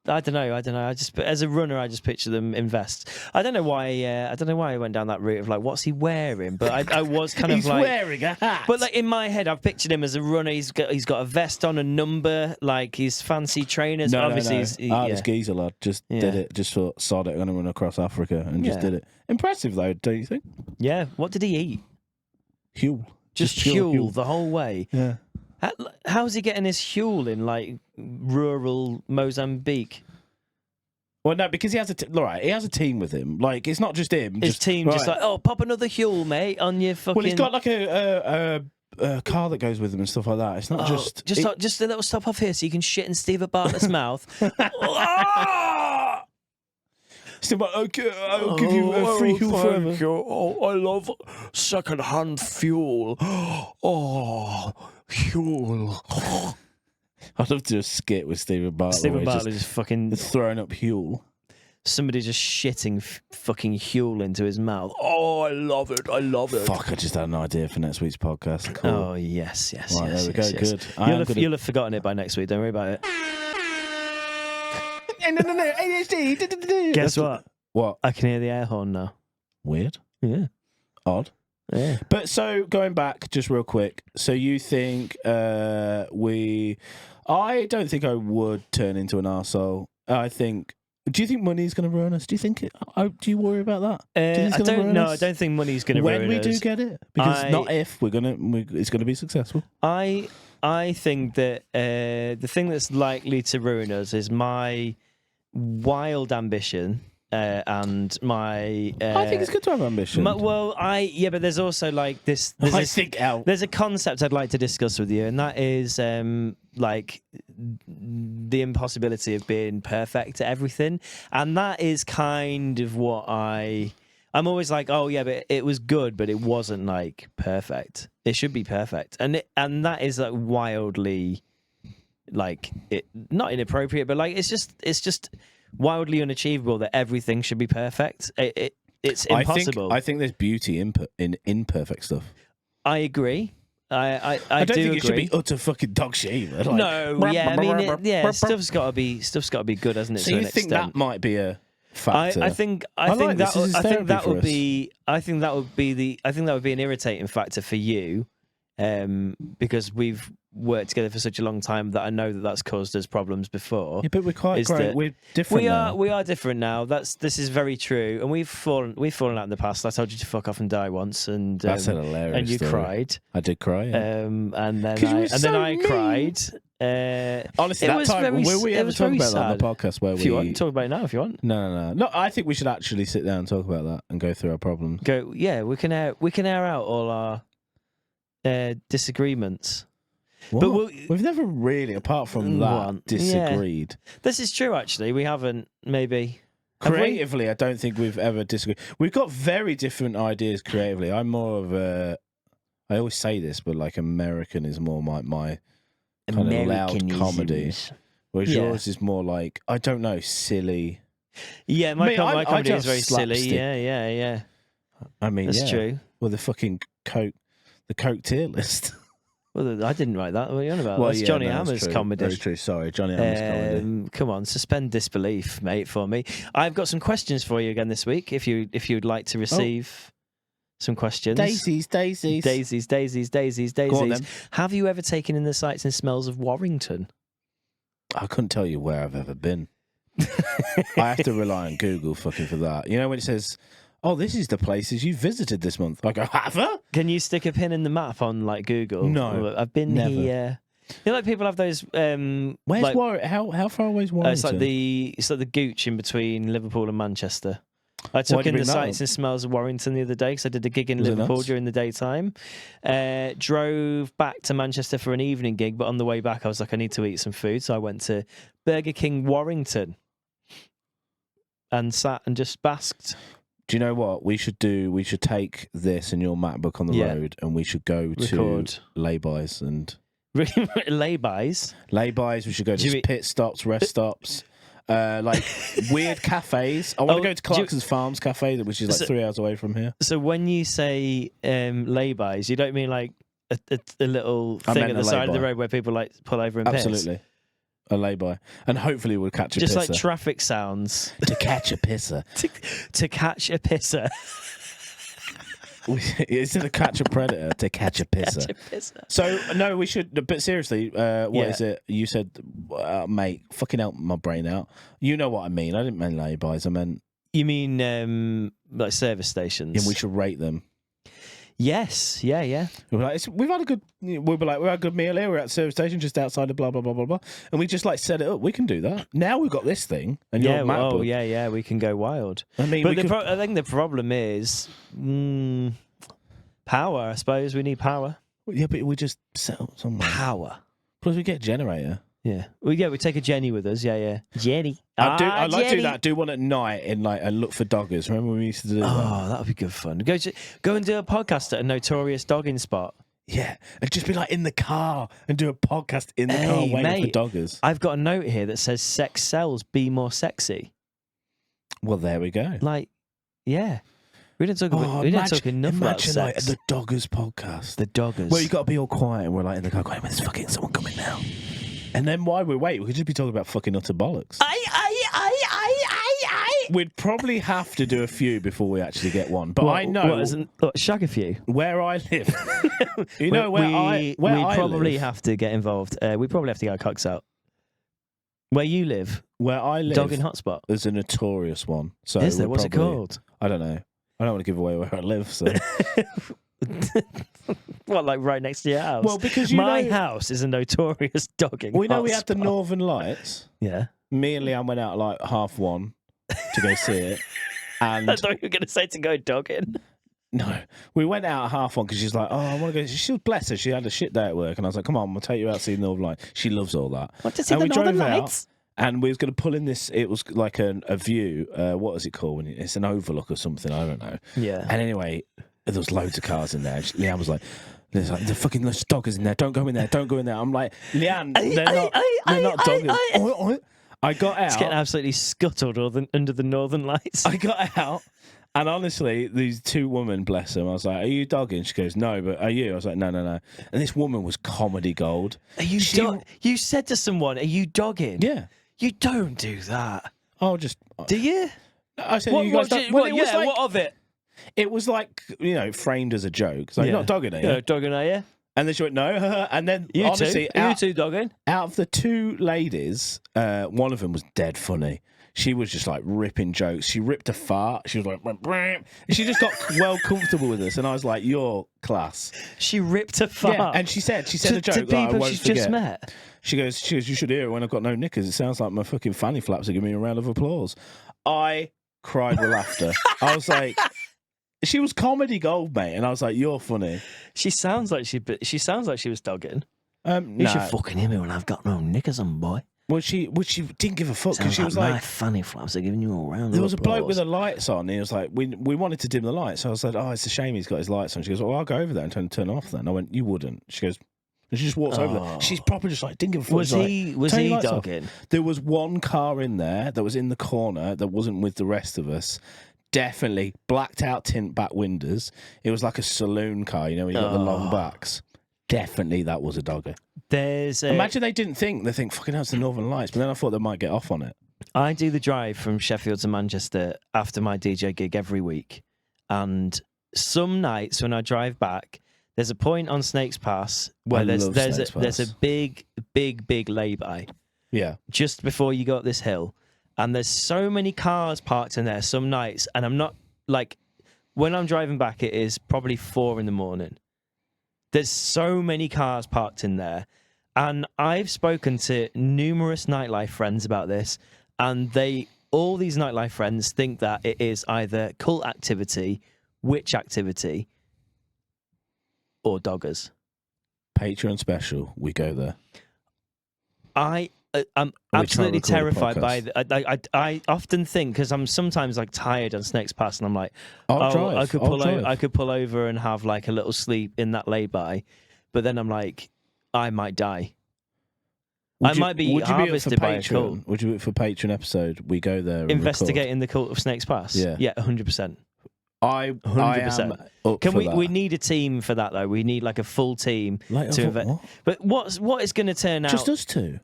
I don't know. I just, as a runner, I just picture them in vests. I don't know why I went down that route of like, what's he wearing? But I was kind of like, he's wearing a hat. But like in my head, I've pictured him as a runner. He's got a vest on, a number, like his fancy trainers. No, obviously, no. Hardest geezer lad just did it. Just thought, sod it, I'm gonna run across Africa, and just did it. Impressive though, don't you think? Yeah. What did he eat? Huel. Just Huel the whole way. Yeah. How's he getting his Huel in like rural Mozambique? Well, no, because he has he has a team with him. Like, it's not just him. His team just like, oh, pop another Huel, mate, on your fucking... Well, he's got like a car that goes with him and stuff like that. It's not just... Just a little stop off here so you can shit in Steve Bartlett's mouth. Steve Bartlett, okay, I'll give you a free Huel forever. Oh, I love secondhand fuel. Oh, Huel. I'd love to do a skit with Stephen Bartlett. Stephen Bartlett just fucking... throwing up Huel. Somebody just shitting fucking Huel into his mouth. Oh, I love it. I love it. Fuck, I just had an idea for next week's podcast. Cool. Oh, yes. Right, yes, there we go. yes. Good. You'll have forgotten it by next week. Don't worry about it. No, ADHD. Guess what? What? I can hear the air horn now. Weird. Yeah. Odd. Yeah. But so, going back just real quick. So you think I don't think I would turn into an arsehole. Do you think money's going to ruin us? Do you think it? Do you worry about that? I don't think money's going to ruin us. When we do get it, because not if it's going to be successful. I think that the thing that's likely to ruin us is my wild ambition and my. I think it's good to have ambition. But there's also like this. There's a concept I'd like to discuss with you, and that is like the impossibility of being perfect at everything, and that is kind of what I'm always like, oh yeah, but it was good, but it wasn't like perfect. It should be perfect, and that is like wildly, like it not inappropriate, but like it's just wildly unachievable that everything should be perfect. It's impossible. I think there's beauty in imperfect stuff. I agree. I don't do think agree. it should be utter fucking dog shit. Like, no, yeah, I mean, stuff's got to be good, hasn't it? So to you an think extent? that might be a factor? I think that would be an irritating factor for you, because we've worked together for such a long time that I know that that's caused us problems before. Yeah, but we're quite great. We're different. We are different now. This is very true, and we've fallen out in the past. I told you to fuck off and die once, and that's an hilarious and you story. Cried. I did cry. Yeah. And then I cried. Honestly, that time will we ever talk about that on the podcast? Where if you want, talk about it now if you want. No. I think we should actually sit down and talk about that and go through our problems. We can air out all our disagreements. What? But we've never really, apart from that, disagreed. Yeah. This is true, actually. We haven't, maybe. Creatively, I don't think we've ever disagreed. We've got very different ideas creatively. I'm more of a... I always say this, but like American is more my kind of loud comedy. Whereas yours is more like, I don't know, silly. Yeah, my comedy is very silly. Yeah. I mean, that's true. Well, the fucking Coke tier list. Well, I didn't write that. What are you on about? That's Jonny Hammers comedy. That's true. Sorry, Jonny Hammers comedy. Come on, suspend disbelief, mate, for me. I've got some questions for you again this week. If you'd like to receive some questions. Daisies. Go on, then. Have you ever taken in the sights and smells of Warrington? I couldn't tell you where I've ever been. I have to rely on Google fucking for that. You know when it says, oh, this is the places you visited this month. I go, have I? Can you stick a pin in the map on like Google? No, I've been never. Here. You know, like people have those. Where's Warrington? How far away is Warrington? It's like the gooch in between Liverpool and Manchester. I took in the sights and smells of Warrington the other day because I did a gig in Liverpool during the daytime. Drove back to Manchester for an evening gig, but on the way back I was like, I need to eat some food, so I went to Burger King Warrington and sat and just basked. Do you know what we should do? We should take this and your MacBook on the road, and we should go to lay-bys and lay-bys. Lay-bys. We should go to pit stops, rest stops. Like weird cafes. I want to go to Clarkson's Farms Cafe, which is like 3 hours away from here. So when you say lay-bys, you don't mean like a little thing at the side of the road where people like pull over and piss? Absolutely. A lay-by. And hopefully we'll catch a pisser. Just like traffic sounds. To catch a pisser. to catch a pisser. Instead of catch a predator, to catch a pisser. So, no, we should... But seriously, what is it? You said, mate, fucking help my brain out. You know what I mean. I didn't mean lay-bys. I meant... You mean like service stations? Yeah, we should rate them. Yes, yeah. We're like, we've had a good. We'll be like, we had a good meal here. We're at the service station just outside of blah blah blah blah blah, and we just like set it up. We can do that. Now we've got this thing, and Yeah, your MacBook. oh yeah, we can go wild. I mean, But I think the problem is power. I suppose we need power. yeah, but we just set up somewhere. Power. Plus, we get a generator. Yeah. Well, we take a Jenny with us. Yeah. Jenny. I'd like to Jenny. do that. Do one at night in like and look for doggers. Remember when we used to do that? Oh, that would be good fun. Go and do a podcast at a notorious dogging spot. Yeah, and just be like in the car and do a podcast in the car waiting mate, for doggers. I've got a note here that says "Sex sells. Be more sexy." Well, there we go. Like, yeah, we didn't talk about. We didn't talk enough about sex. Like the doggers podcast. The doggers. Well, you got to be all quiet and we're like in the car going, "There's fucking someone coming now." And then while we wait, we could just be talking about fucking utter bollocks. We'd probably have to do a few before we actually get one. But I know shag a few. where I live. You know we I probably live, have to get involved. We probably have to get our cocks out. Where you live, where I live, dogging hotspot. there's a notorious one. So Is there? we'll What's it probably- called? I don't know. I don't want to give away where I live. So What, like right next to your house? well, because my house is a notorious dogging. we know we had the hotspot. Northern Lights. Yeah. Me and Leanne went out at like 1:30 to go see it. And I thought you were going to say to go dogging. no, we went out at 1:30 because she's like, "Oh, I want to go." She was bless her. She had a shit day at work, and I was like, "Come on, we'll take you out to see the Northern Lights." She loves all that. Want to see And the we Northern drove out, Lights? And we was going to pull in this. It was like a view. What is it called? When it's an overlook or something. I don't know. Yeah. And anyway, there was loads of cars in there. Leanne was like, "There's like the fucking doggers in there. Don't go in there. Don't go in there." I'm like, Leanne, they're not doggers. I got out. It's getting absolutely scuttled under the Northern Lights. I got out, and honestly, these two women, bless them, I was like, "Are you dogging?" She goes, "No, but are you?" I was like, "No." And this woman was comedy gold. Are you You said to someone, "Are you dogging?" Yeah. You don't do that. I'll just. Do you? I said, What, "You guys." what of it? It was like framed as a joke. It's like, "You're not dogging, are you?" Yeah, dogging, are you? And then she went, "No," and then You honestly, too. You too dogging. out of the two ladies, one of them was dead funny. She was just like ripping jokes. She ripped a fart. She was like, and she just got well comfortable with us. And I was like, "You're class." She ripped a fart. Yeah, and she said a joke to that I people won't she's forget. just met. She goes, "You should hear it when I've got no knickers. It sounds like my fucking fanny flaps are giving me a round of applause." I cried with laughter. I was like, she was comedy gold, mate, and I was like, "You're funny." She sounds like she was dogging. You No. should fucking hear me when I've got no knickers on, boy. Well, she didn't give a fuck because Sounds she was my like, fanny flaps are giving you a round. there of was a bloke with applause. the lights on. And he was like, we wanted to dim the lights. So I was like, "Oh, it's a shame he's got his lights on." She goes, "Well, I'll go over there and turn them off then." I went, "You wouldn't." She goes, and she just walks over there. She's proper just like, didn't give a fuck. Was She's like, he? Was "Turn your he lights off." dogging? There was one car in there that was in the corner that wasn't with the rest of us. Definitely blacked out tint back windows. It was like a saloon car, when you got the long backs. Definitely that was a dogger. Imagine they didn't think. They think, fucking hell, it's the Northern Lights. But then I thought they might get off on it. I do the drive from Sheffield to Manchester after my DJ gig every week. And some nights when I drive back, there's a point on Snakes Pass where there's a big lay-by Yeah. just before you go up this hill. And there's so many cars parked in there some nights. And I'm not, like, when I'm driving back, it is probably 4 a.m. There's so many cars parked in there. And I've spoken to numerous nightlife friends about this. And all these nightlife friends think that it is either cult activity, witch activity, or doggers. Patreon special. We go there. I'm absolutely terrified by I often think, because I'm sometimes like tired on Snakes Pass, and I'm like, I could pull over and have like a little sleep in that lay-by, but then I'm like, I might die. I might be harvested by a cult. Would you be for Patreon episode? We go there and Investigating the cult of Snakes Pass. Yeah, 100%. I 100%. Can we need a team for that though? We need like a full team to invest. But what is going to turn out? Just us two.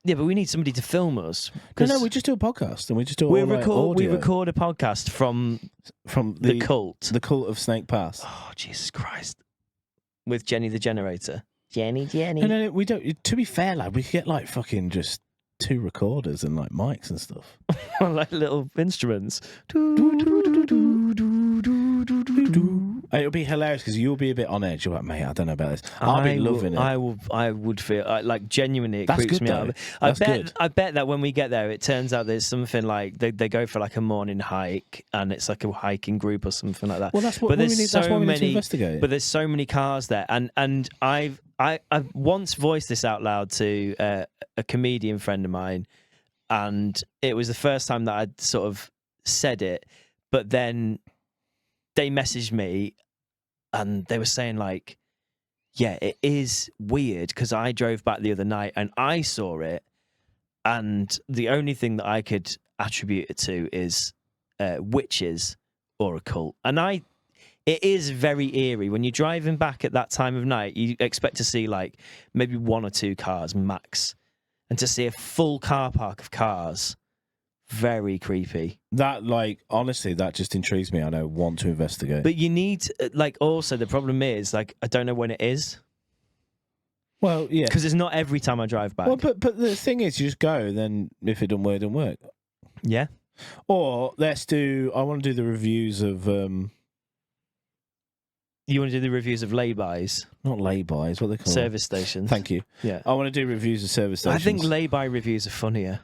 Yeah, but we need somebody to film us. No, we just do a podcast and we just do we all record a podcast from the cult. The cult of Snake Pass. Oh, Jesus Christ. With Jenny the Generator. Jenny. No, we don't. To be fair, lad, we could get like fucking just 2 recorders and like mics and stuff. Like little instruments. It'll be hilarious because you'll be a bit on edge. You're like, mate, I don't know about this. I'll be loving it. I would feel like genuinely. It That's creeps good, me though. out. That's good. I bet that when we get there, it turns out there's something like they go for like a morning hike, and it's like a hiking group or something like that. Well, that's what but we there's need. so That's why we need to many. investigate. But there's so many cars there, and I've once voiced this out loud to a comedian friend of mine, and it was the first time that I'd sort of said it, but then they messaged me and they were saying like, yeah, it is weird because I drove back the other night and I saw it, and the only thing that I could attribute it to is witches or a cult. And it is very eerie when you're driving back at that time of night. You expect to see like maybe 1 or 2 cars max, and to see a full car park of cars, very creepy. That, like, honestly, that just intrigues me. I don't want to investigate. But you need, like, also the problem is, like, I don't know when it is. Well, yeah. Because it's not every time I drive back. Well, but the thing is, you just go, then if it doesn't work, it doesn't work. Yeah. Or I want to do the reviews of, You want to do the reviews of lay-bys? not lay-bys, what they call Service stations. Thank you. Yeah. I want to do reviews of service stations. I think lay-by reviews are funnier.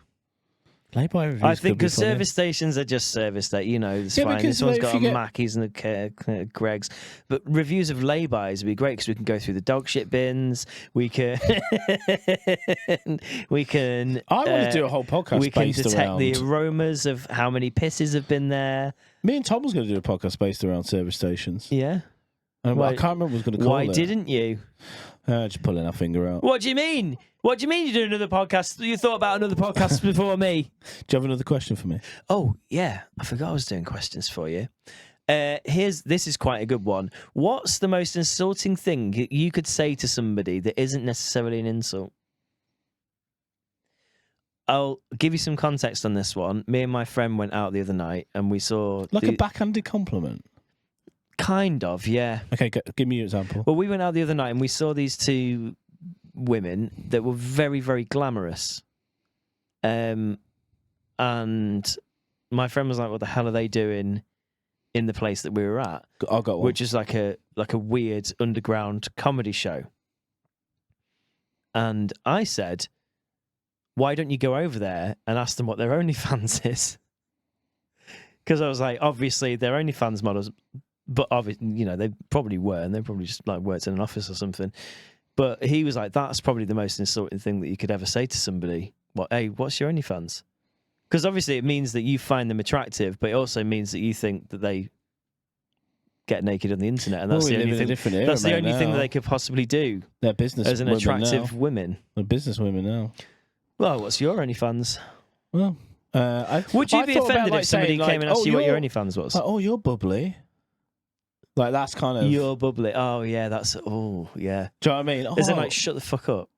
lay-by reviews I think could be because funny. service stations are just service that, you know, it's Yeah, fine. because This one's if got you a get- Mackey's and a Greg's. But reviews of lay-bys would be great because we can go through the dog shit bins. We can... we can... I want to do a whole podcast We can based detect around... the aromas of how many pisses have been there. Me and Tom was going to do a podcast based around service stations. Yeah. And Why- I can't remember what I was going to call Why it. didn't you? Just pulling our finger out. What do you mean? What do you mean you do another podcast? You thought about another podcast before me? Do you have another question for me? Oh, yeah. I forgot I was doing questions for you. This is quite a good one. What's the most insulting thing you could say to somebody that isn't necessarily an insult? I'll give you some context on this one. Me and my friend went out the other night and we saw... Like a backhanded compliment? Kind of, yeah. Okay, give me your example. Well, we went out the other night and we saw these 2 women that were very, very glamorous. And my friend was like, what the hell are they doing in the place that we were at? I got one. Which is like a weird underground comedy show. And I said, why don't you go over there and ask them what their OnlyFans is? Because I was like, obviously, they're OnlyFans models, but obviously, you know, they probably were, and they probably just like worked in an office or something. But he was like, that's probably the most insulting thing that you could ever say to somebody. What? Hey, what's your OnlyFans? Because obviously it means that you find them attractive, but it also means that you think that they get naked on the internet, and that's Well, the we only live in a thing. different era, That's the mate, only thing now. that they could possibly do They're business as an women attractive now. women. They're business women now. Well, what's your OnlyFans? Well, Would you I be thought about, offended like, if somebody saying, came and like, asked you what your you're- OnlyFans was? Like, oh, you're bubbly. Like, that's kind of... You're bubbly. Oh yeah, that's yeah. Do you know what I mean? Is it Oh. like shut the fuck up?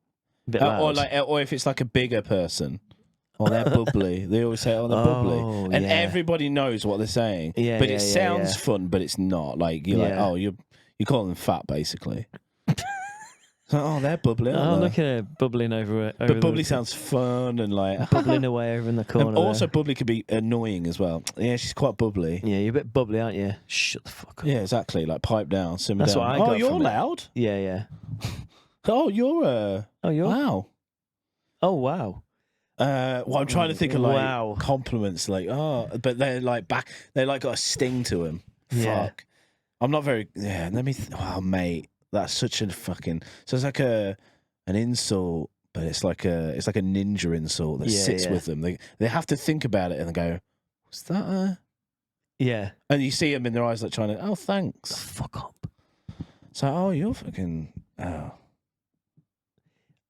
A bit or loud. or if it's like a bigger person, oh, they're bubbly. They always say, oh, they're bubbly, and yeah. everybody knows what they're saying. Yeah, but yeah, it yeah, sounds yeah. fun, but it's not. Like you're like, Yeah. oh, you call them fat, basically. So, oh, they're bubbly. Oh, Aren't they? look at her bubbling over But bubbly sounds fun and like bubbling away over in the corner. And also, bubbly could be annoying as well. Yeah, she's quite bubbly. yeah, you're a bit bubbly, aren't you? Shut the fuck up. Yeah, exactly. Like pipe down, simmer That's down. what I oh, got you're from it. loud. Yeah, yeah. Oh, you're Oh, you're. wow. Oh, wow. Well, I'm trying to think of like Wow. compliments, like but they're like they like got a sting to them. Yeah. Fuck. I'm not very. Yeah, let me. Oh, mate, that's such a fucking. So it's like an insult, but it's like a ninja insult that Yeah, sits yeah. with them. They have to think about it and go, "Was that a?" Yeah. And you see them in their eyes, like trying to. Oh, thanks. Fuck up. So, oh, you're fucking. Oh,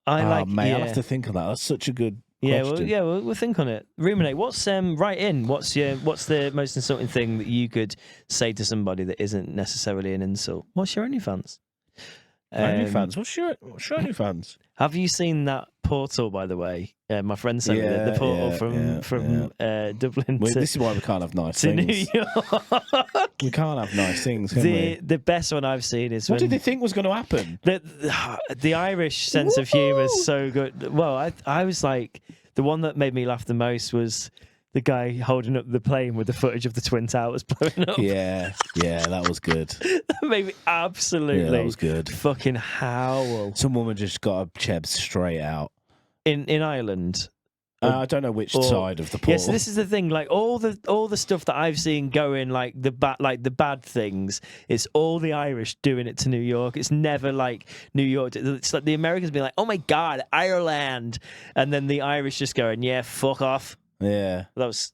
I like. mate, yeah. I'll have to think on that. That's such a good. Yeah, question. we'll think on it. Ruminate. What's write in? What's the most insulting thing that you could say to somebody that isn't necessarily an insult? What's your OnlyFans? OnlyFans. What's your OnlyFans? Have you seen that portal? By the way, my friend sent me the Yeah, portal yeah, from Dublin Well, to, this is why we can't have nice to New things. York. We can't have nice things, can we? The best one I've seen is What when did they think was going to happen? the Irish sense of humour is so good. Well, I was like, The one that made me laugh the most was the guy holding up the plane with the footage of the Twin Towers blowing up. Yeah, that was good. That made me absolutely Yeah, that was good. fucking howl. Some woman just got a cheb straight out. In Ireland. I don't know which side of the pool. Yes, this is the thing. Like all the stuff that I've seen going, like the bad things. It's all the Irish doing it to New York. It's never like New York. It's like the Americans being like, "Oh my God, Ireland," and then the Irish just going, "Yeah, fuck off." Yeah, that was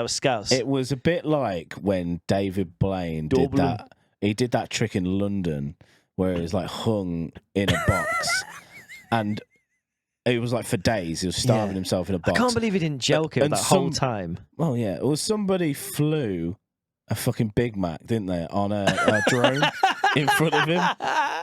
Scouse. It was a bit like when David Blaine did that. He did that trick in London where he was like hung in a box, and it was like for days. He was starving himself in a box. I can't believe he didn't joke it that whole time. Well, yeah. Well, somebody flew a fucking Big Mac, didn't they, on a drone in front of him?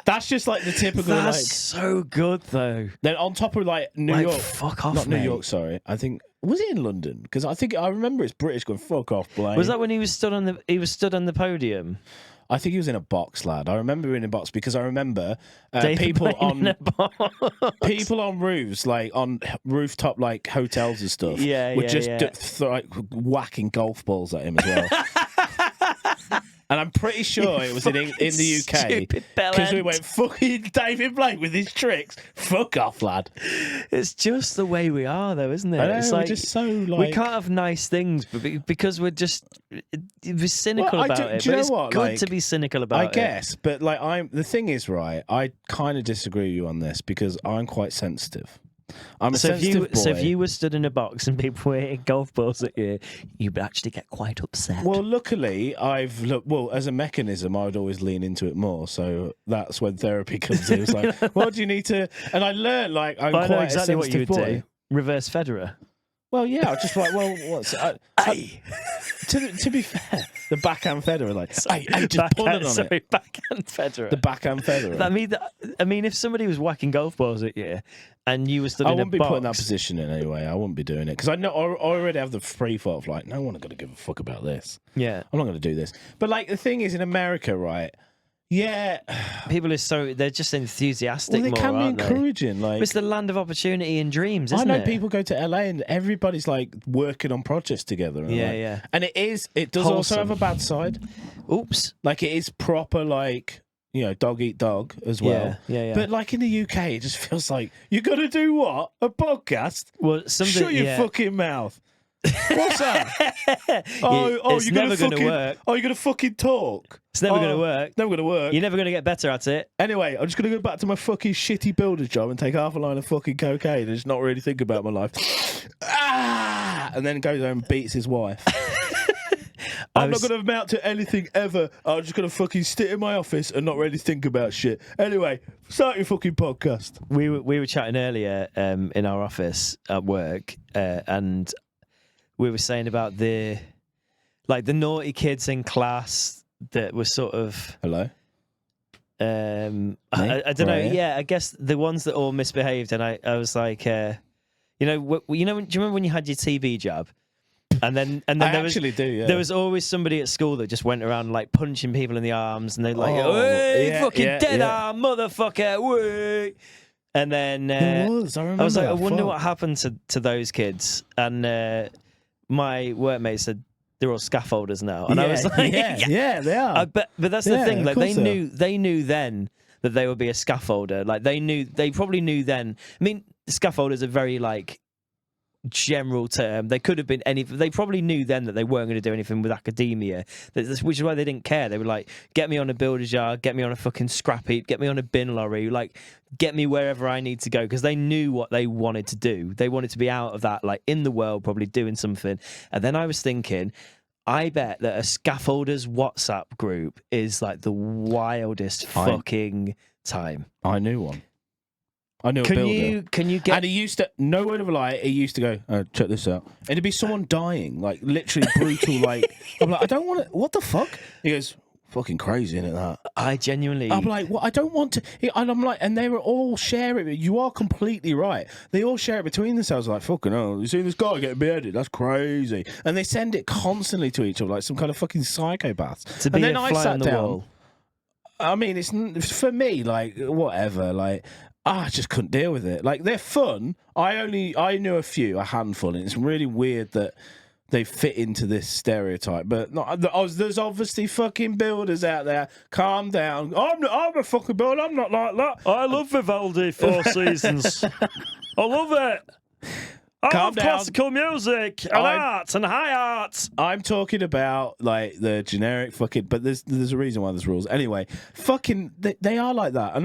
That's just like the typical. That's so good though. Then on top of like New York, fuck off, not mate. New York. Sorry, I think was it in London? Because I remember it's British going fuck off, Blaine. Was that when he was stood on the podium? I think he was in a box, lad. I remember him in a box because I remember people on roofs, like on rooftop, like hotels and stuff. Were just like whacking golf balls at him as well. And I'm pretty sure it was in the UK because we went fucking David Blaine with his tricks. Fuck off, lad. It's just the way we are, though, isn't it? I know, it's we're like just so like we can't have nice things, but because we're just cynical about it. Do you know it's what? good Like, to be cynical about it. I guess, but like the thing is, right? I kind of disagree with you on this because I'm quite sensitive. I'm a sensitive boy. So if you were stood in a box and people were hitting golf balls at you, you'd actually get quite upset. Well, luckily, as a mechanism, I would always lean into it more. So that's when therapy comes in. It's like, what do you need to? And I learned, like, I'm I quite know exactly a what you would sensitive boy. do. Reverse Federer. Well, yeah, I was just like, well, what's to be fair, the backhand Federer, like, I just pulling on it. Backhand Federer. The backhand Federer. I mean, if somebody was whacking golf balls at you and you were stood in a box, I wouldn't be putting that position in anyway. I wouldn't be doing it because I know I already have the free thought of like, no one going to give a fuck about this. Yeah, I'm not going to do this. But like the thing is, in America, right? Yeah, people they're just enthusiastic. Well, they more, can be aren't they? encouraging. Like, it's the land of opportunity and dreams, isn't it? I know people go to LA and everybody's like working on projects together. And yeah. And it does Wholesome. also have a bad side. Oops. Like it is proper, like, you know, dog eat dog as well. Yeah. But like in the UK, it just feels like you got to do what? A podcast? Well, shut your fucking mouth. What's that? It's never going to work. Oh, you're going to fucking talk. It's never going to work. Never going to work. You're never going to get better at it. Anyway, I'm just going to go back to my fucking shitty builder's job and take half a line of fucking cocaine and just not really think about my life. And then goes home and beats his wife. I'm not going to amount to anything ever. I'm just going to fucking sit in my office and not really think about shit. Anyway, start your fucking podcast. We were chatting earlier in our office at work and we were saying about the naughty kids in class that were sort of hello. I don't know. Yeah, I guess the ones that all misbehaved, and I was like, do you remember when you had your TB jab? And then there was always somebody at school that just went around like punching people in the arms, and they'd like, dead arm, motherfucker, wait. And then I was like, I wonder what happened to those kids. And my workmate said they're all scaffolders now, and I was like, yeah, they are. But that's the thing, like they knew then that they would be a scaffolder. Like they probably knew then. I mean, scaffolders are very like general term. They could have been they probably knew then that they weren't going to do anything with academia, which is why they didn't care. They were like, get me on a builder's yard, get me on a fucking scrap heap, get me on a bin lorry, like get me wherever I need to go, because they knew what they wanted to do. They wanted to be out of that, like in the world, probably doing something. And then I was thinking, I bet that a scaffolders WhatsApp group is like the wildest fucking time. I knew one. I knew a builder. Can you get? And he used to, no word of a lie, he used to go, check this out. And it'd be someone dying, like literally brutal, like, I'm like, I don't want to, what the fuck? He goes, fucking crazy, isn't it, that? I genuinely... I'm like, well, I don't want to, and I'm like, and they were all sharing it. You are completely right. They all share it between themselves, like, fucking hell, you see this guy getting beheaded? That's crazy. And they send it constantly to each other, like some kind of fucking psychopaths. To be and then a I fly sat on the down. wall. I mean, it's for me, like, whatever, like, I just couldn't deal with it. Like, they're fun. I knew a handful, and it's really weird that they fit into this stereotype. But there's obviously fucking builders out there. Calm down. I'm a fucking builder. I'm not like that. I love Vivaldi Four Seasons. I love it. I Calm love down. classical music and art and high art. I'm talking about like the generic fucking, but there's a reason why there's rules. Anyway, fucking, they are like that, and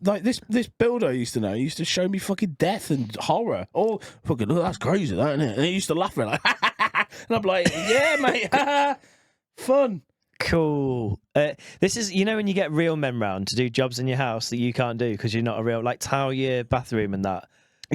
like this builder I used to know used to show me fucking death and horror. Oh, fucking, oh, that's crazy, that, isn't it? And he used to laugh at me like, and I'm like, yeah, mate, fun. Cool. This is, when you get real men round to do jobs in your house that you can't do because you're not a real, like tile your bathroom and that.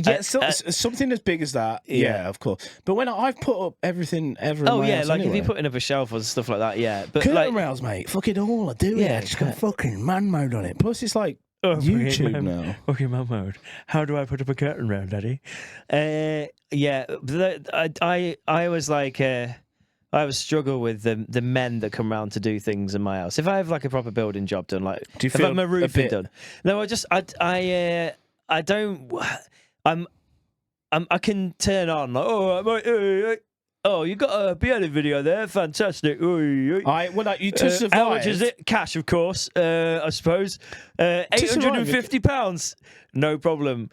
Yeah, something as big as that. Yeah, of course. But when I've put up everything ever. Oh yeah, like anyway. if you're putting up a shelf or stuff like that, yeah. But curtain rails, mate. Fucking all I do. Yeah, just got fucking man mode on it. Plus, it's like YouTube now. Okay, man mode. How do I put up a curtain rail, Daddy? Yeah, I was like. I always struggle with the men that come round to do things in my house. If I have like a proper building job done, like do you if feel I have my roofing done, no, I don't. I can turn on like, oh, you got a piano video there, fantastic. You to survive. How much is it? Cash, of course. I suppose £850. No problem.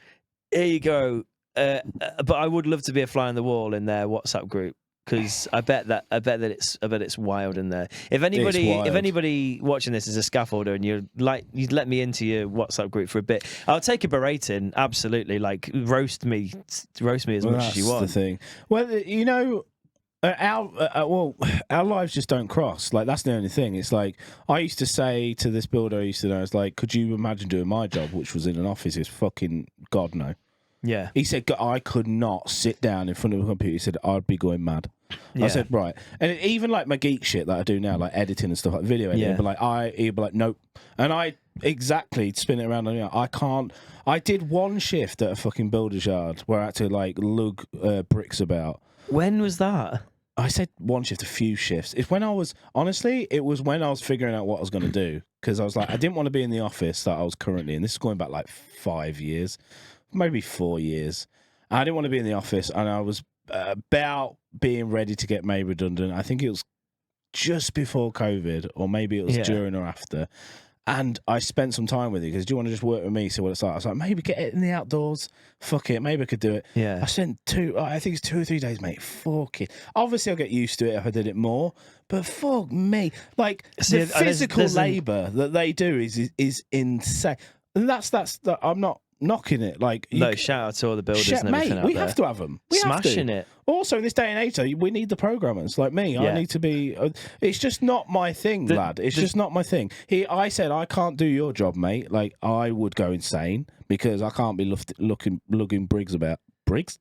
Here you go. But I would love to be a fly on the wall in their WhatsApp group. Because I bet it's wild in there. If anybody watching this is a scaffolder and you'd let me into your WhatsApp group for a bit, I'll take a berating. Absolutely, like roast me as much as you want. That's the thing. Well, our lives just don't cross. Like, that's the only thing. It's like I used to say to this builder I used to know, it's like, could you imagine doing my job, which was in an office? It's fucking God no. Yeah. He said, I could not sit down in front of a computer. He said, I'd be going mad. Yeah. I said, right. And even like my geek shit that I do now, like editing and stuff, like video editing, he'd be like, nope. And I exactly spin it around. And I can't. I did one shift at a fucking builder's yard where I had to like lug bricks about. When was that? I said one shift, a few shifts. It's when I was, honestly, it was when I was figuring out what I was going to do. Because I was like, I didn't want to be in the office that I was currently in. This is going back like 5 years. Maybe 4 years. I didn't want to be in the office, and I was about being ready to get made redundant. I think it was just before COVID, or maybe it was during or after. And I spent some time with you because, do you want to just work with me, see what it's like? I was like, maybe get it in the outdoors. Fuck it, maybe I could do it. Yeah. I spent I think it's 2 or 3 days, mate. Fuck it. Obviously, I'll get used to it if I did it more. But fuck me, like the physical labour that they do is insane. And that's I'm not knocking it. Like, shout out to all the builders and everything mate, out we there. have to have them. Smashing it. Also, in this day and age, though, we need the programmers like me. Yeah. I need to be. It's just not my thing, lad. It's just not my thing. I said I can't do your job, mate. Like, I would go insane because I can't be lugging bricks about. Bricks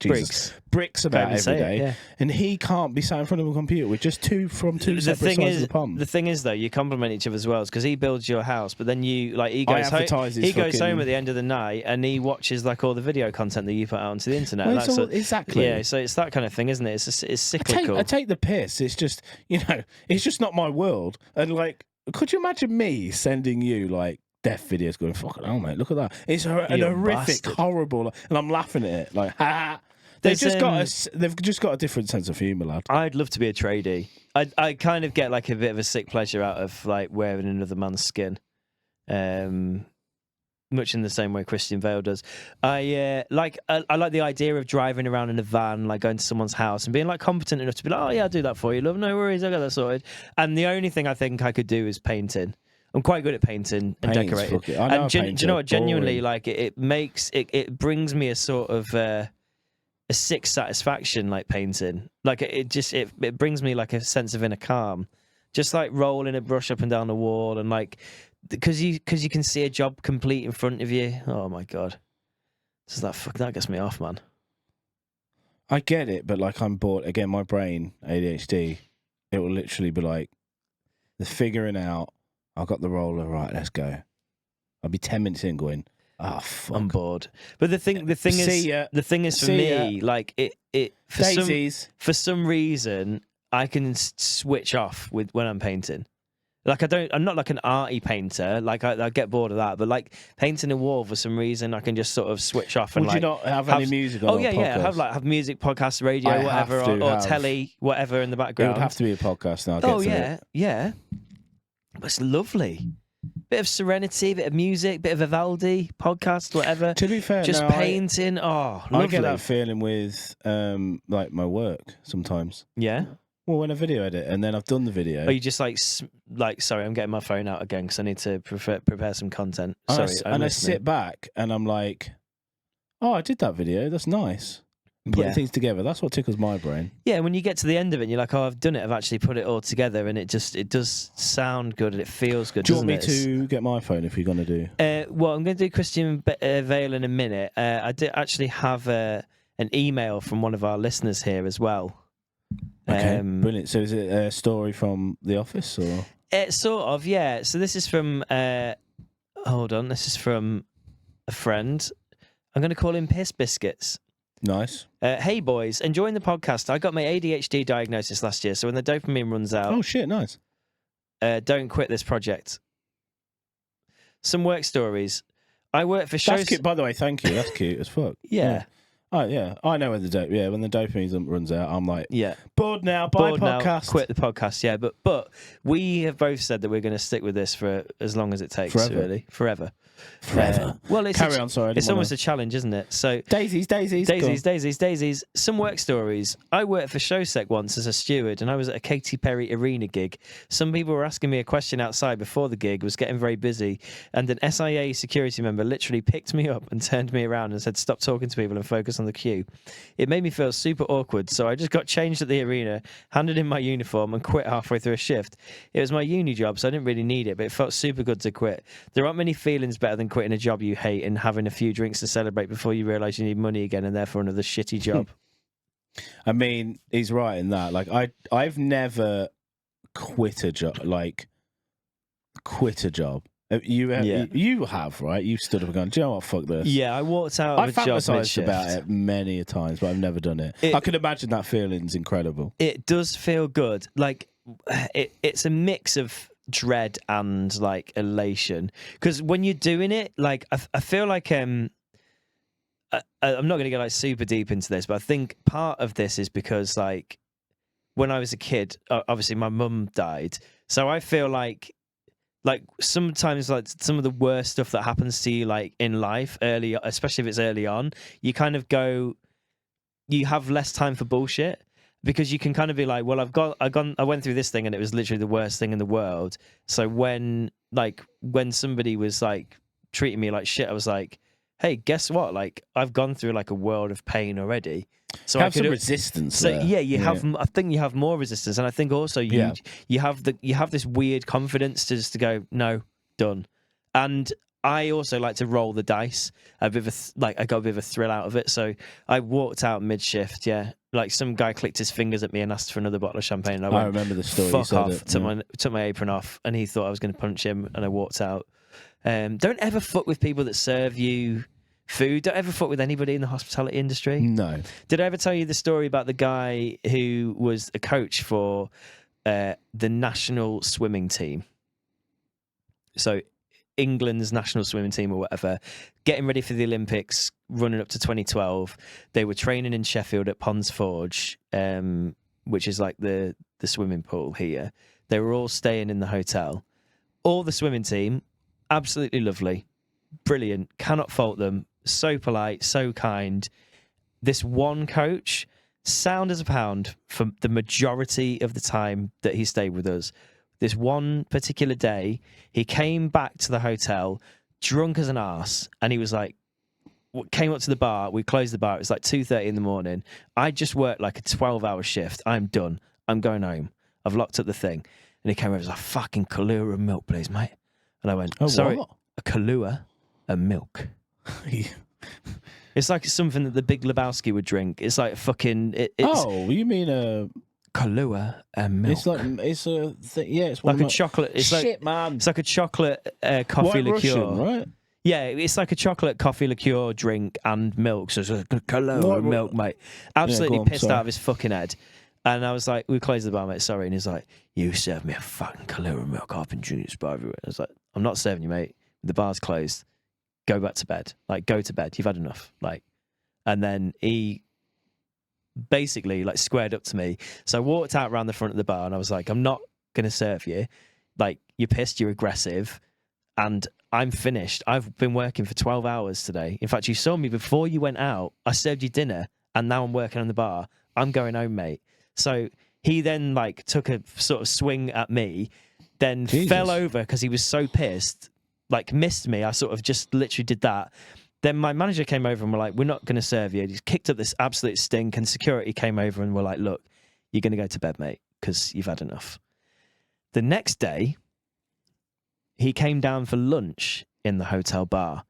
about every day, and he can't be sat in front of a computer with just two separate sides of the pond. The thing is, though, you compliment each other as well, because he builds your house, but then he goes home at the end of the night and he watches like all the video content that you put out onto the internet. Well, exactly. Yeah, so it's that kind of thing, isn't it? It's cyclical. I take the piss. It's just it's just not my world. And like, could you imagine me sending you like death videos going, fucking hell, mate, look at that. It's an horrific, horrible, and I'm laughing at it. Like, ha. They've just got a different sense of humour, lad. I'd love to be a tradie. I kind of get like a bit of a sick pleasure out of like wearing another man's skin. Much in the same way Christian Bale does. I like the idea of driving around in a van, like going to someone's house and being like competent enough to be like, oh yeah, I'll do that for you, love, no worries, I got that sorted. And the only thing I think I could do is painting. I'm quite good at painting and decorating. And do you know what? Genuinely, like it brings me a sort of a sick satisfaction, like painting. Like it brings me like a sense of inner calm. Just like rolling a brush up and down the wall, and like because you can see a job complete in front of you. Oh my god, that gets me off, man. I get it, but like I'm bored again. My brain, ADHD, it will literally be like the figuring out. I got the roller, right, let's go. I'll be 10 minutes in going, fuck. I'm bored. But the thing is for me, like for some reason I can switch off with when I'm painting. Like I'm not like an arty painter. Like I get bored of that. But like painting a wall for some reason, I can just sort of switch off and Would you not have any music on? Oh yeah, yeah. Have music, podcast, radio, I whatever, have to or have- telly, whatever in the It background. would have to be a podcast now. Oh yeah, yeah. But it's lovely. Bit of serenity, bit of music, bit of Vivaldi, podcast, whatever. To be fair, Just no, painting. Oh, lovely. I get that feeling with like my work sometimes. Yeah. Well, when I video edit and then I've done the video, Are you just like sorry, I'm getting my phone out again because I need to prepare some content. Sorry, and I listening. sit back and I'm like, oh, I did that video. That's nice. Putting Yeah. things together. That's what tickles my brain. Yeah, when you get to the end of it, and you're like, oh, I've done it. I've actually put it all together, and it does sound good and it feels good. Do you want doesn't me it? to get my phone if you're going to do? Well, I'm going to do Christian Vale in a minute. I did actually have an email from one of our listeners here as well. Okay, brilliant. So is it a story from The Office or? Sort of, yeah. So this is from, hold on, this is from a friend. I'm going to call him Piss Biscuits. Nice. Hey boys, enjoying the podcast. I got my ADHD diagnosis last year, so when the dopamine runs out, Oh shit, nice. don't quit this project. Some work stories. I work for shows. That's cute. By the way, thank you. That's cute as fuck. Yeah. Oh yeah, I know when the when the dopamine runs out, I'm like, Yeah. bored now. Bye Bored now, podcast. quit the podcast. Yeah, but we have both said that we're going to stick with this for as long as it takes. Forever. Really, forever. Forever. Well, it's Carry on. Sorry, I didn't It's almost wanna- a challenge, isn't it? So Daisies. Daisies. Some work stories. I worked for Showsec once as a steward, and I was at a Katy Perry arena gig. Some people were asking me a question outside before the gig was getting very busy, and an SIA security member literally picked me up and turned me around and said, "Stop talking to people and focus on the queue." It made me feel super awkward, so I just got changed at the arena, handed in my uniform, and quit halfway through a shift. It was my uni job, so I didn't really need it, but it felt super good to quit. There aren't many feelings better than quitting a job you hate and having a few drinks to celebrate before you realise you need money again and therefore another shitty job. I mean, he's right in that. Like, I've never quit a job. Like, quit a job. You have, right? You've stood up and gone, do you know what? Fuck this. Yeah, I walked out of I've a job fantasized mid-shift. about it many a times, but I've never done it. I can imagine that feeling's incredible. It does feel good. Like it's a mix of dread and like elation, because when you're doing it, like I feel like I'm not going to get like super deep into this, but I think part of this is because like when I was a kid, obviously my mum died, so I feel like sometimes like some of the worst stuff that happens to you like in life early, especially if it's early on, you kind of you have less time for bullshit. Because you can kind of be like, well, I went through this thing and it was literally the worst thing in the world. So when somebody was like treating me like shit, I was like, hey, guess what? Like I've gone through like a world of pain already. So have some resistance. So there. yeah, you have. I think you have more resistance, and I think also you have this weird confidence to just to go, no, done. And I also like to roll the dice. I got a bit of a thrill out of it. So I walked out mid-shift, yeah. Like some guy clicked his fingers at me and asked for another bottle of champagne. And I remember the story. Fuck off. Took my apron off, and he thought I was going to punch him, and I walked out. Don't ever fuck with people that serve you food. Don't ever fuck with anybody in the hospitality industry. No. Did I ever tell you the story about the guy who was a coach for the national swimming team? So England's national swimming team or whatever, getting ready for the Olympics, running up to 2012. They were training in Sheffield at Ponds Forge, which is like the swimming pool here. They were all staying in the hotel. All the swimming team, absolutely lovely, brilliant, cannot fault them, so polite, so kind. This one coach, sound as a pound for the majority of the time that he stayed with us. This one particular day, he came back to the hotel, drunk as an arse, and he was like, came up to the bar, we closed the bar, it was like 2:30 in the morning. I just worked like a 12-hour shift, I'm done, I'm going home, I've locked up the thing. And he came over, he was like, fucking Kahlua and milk, please, mate. And I went, sorry, what? a Kahlua and milk. It's like something that the Big Lebowski would drink. It's like fucking... you mean a... Kahlua and milk. It's a thing. Yeah, it's one like a chocolate. It's shit, like, man. It's like a chocolate coffee White liqueur, Russian, right? Yeah, it's like a chocolate coffee liqueur drink and milk. So it's a Kahlua and milk, mate. Absolutely go on, pissed sorry. out of his fucking head. And I was like, we closed the bar, mate, sorry. And he's like, you served me a fucking Kahlua milk. I've been drinking this bar everywhere. I was like, I'm not serving you, mate. The bar's closed. Go back to bed. Like, go to bed. You've had enough. Like, and then he basically like squared up to me. So I walked out around the front of the bar and I was like, I'm not going to serve you. Like, you're pissed, you're aggressive, and I'm finished. I've been working for 12 hours today. In fact, you saw me before you went out. I served you dinner and now I'm working on the bar. I'm going home, mate. So he then like took a sort of swing at me, then fell over because he was so pissed, like missed me. I sort of just literally did that. Then my manager came over and were like, we're not going to serve you. He kicked up this absolute stink, and security came over and were like, look, you're going to go to bed, mate, because you've had enough. The next day, he came down for lunch in the hotel bar.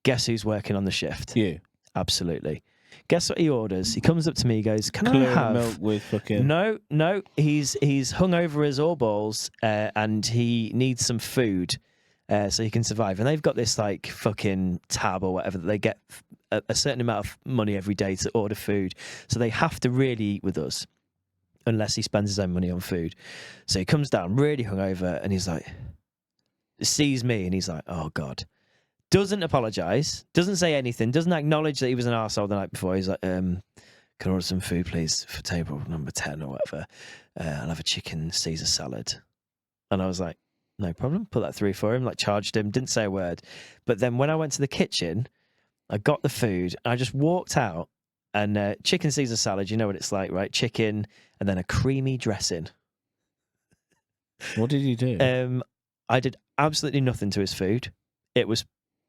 Guess who's working on the shift? You. Absolutely. Guess what he orders? He comes up to me, he goes, can I Clear have... milk with fucking... No, he's hung over as all balls, and he needs some food so he can survive. And they've got this like fucking tab or whatever that they get a certain amount of money every day to order food. So they have to really eat with us unless he spends his own money on food. So he comes down really hungover and he's like, sees me and he's like, oh God. Doesn't apologise, doesn't say anything, doesn't acknowledge that he was an arsehole the night before. He's like, can I order some food, please, for table number 10 or whatever? I'll have a chicken Caesar salad. And I was like, no problem. Put that through for him, like charged him, didn't say a word. But then when I went to the kitchen, I got the food, and I just walked out, and chicken Caesar salad, you know what it's like, right? Chicken, and then a creamy dressing. What did you do? I did absolutely nothing to his food. It was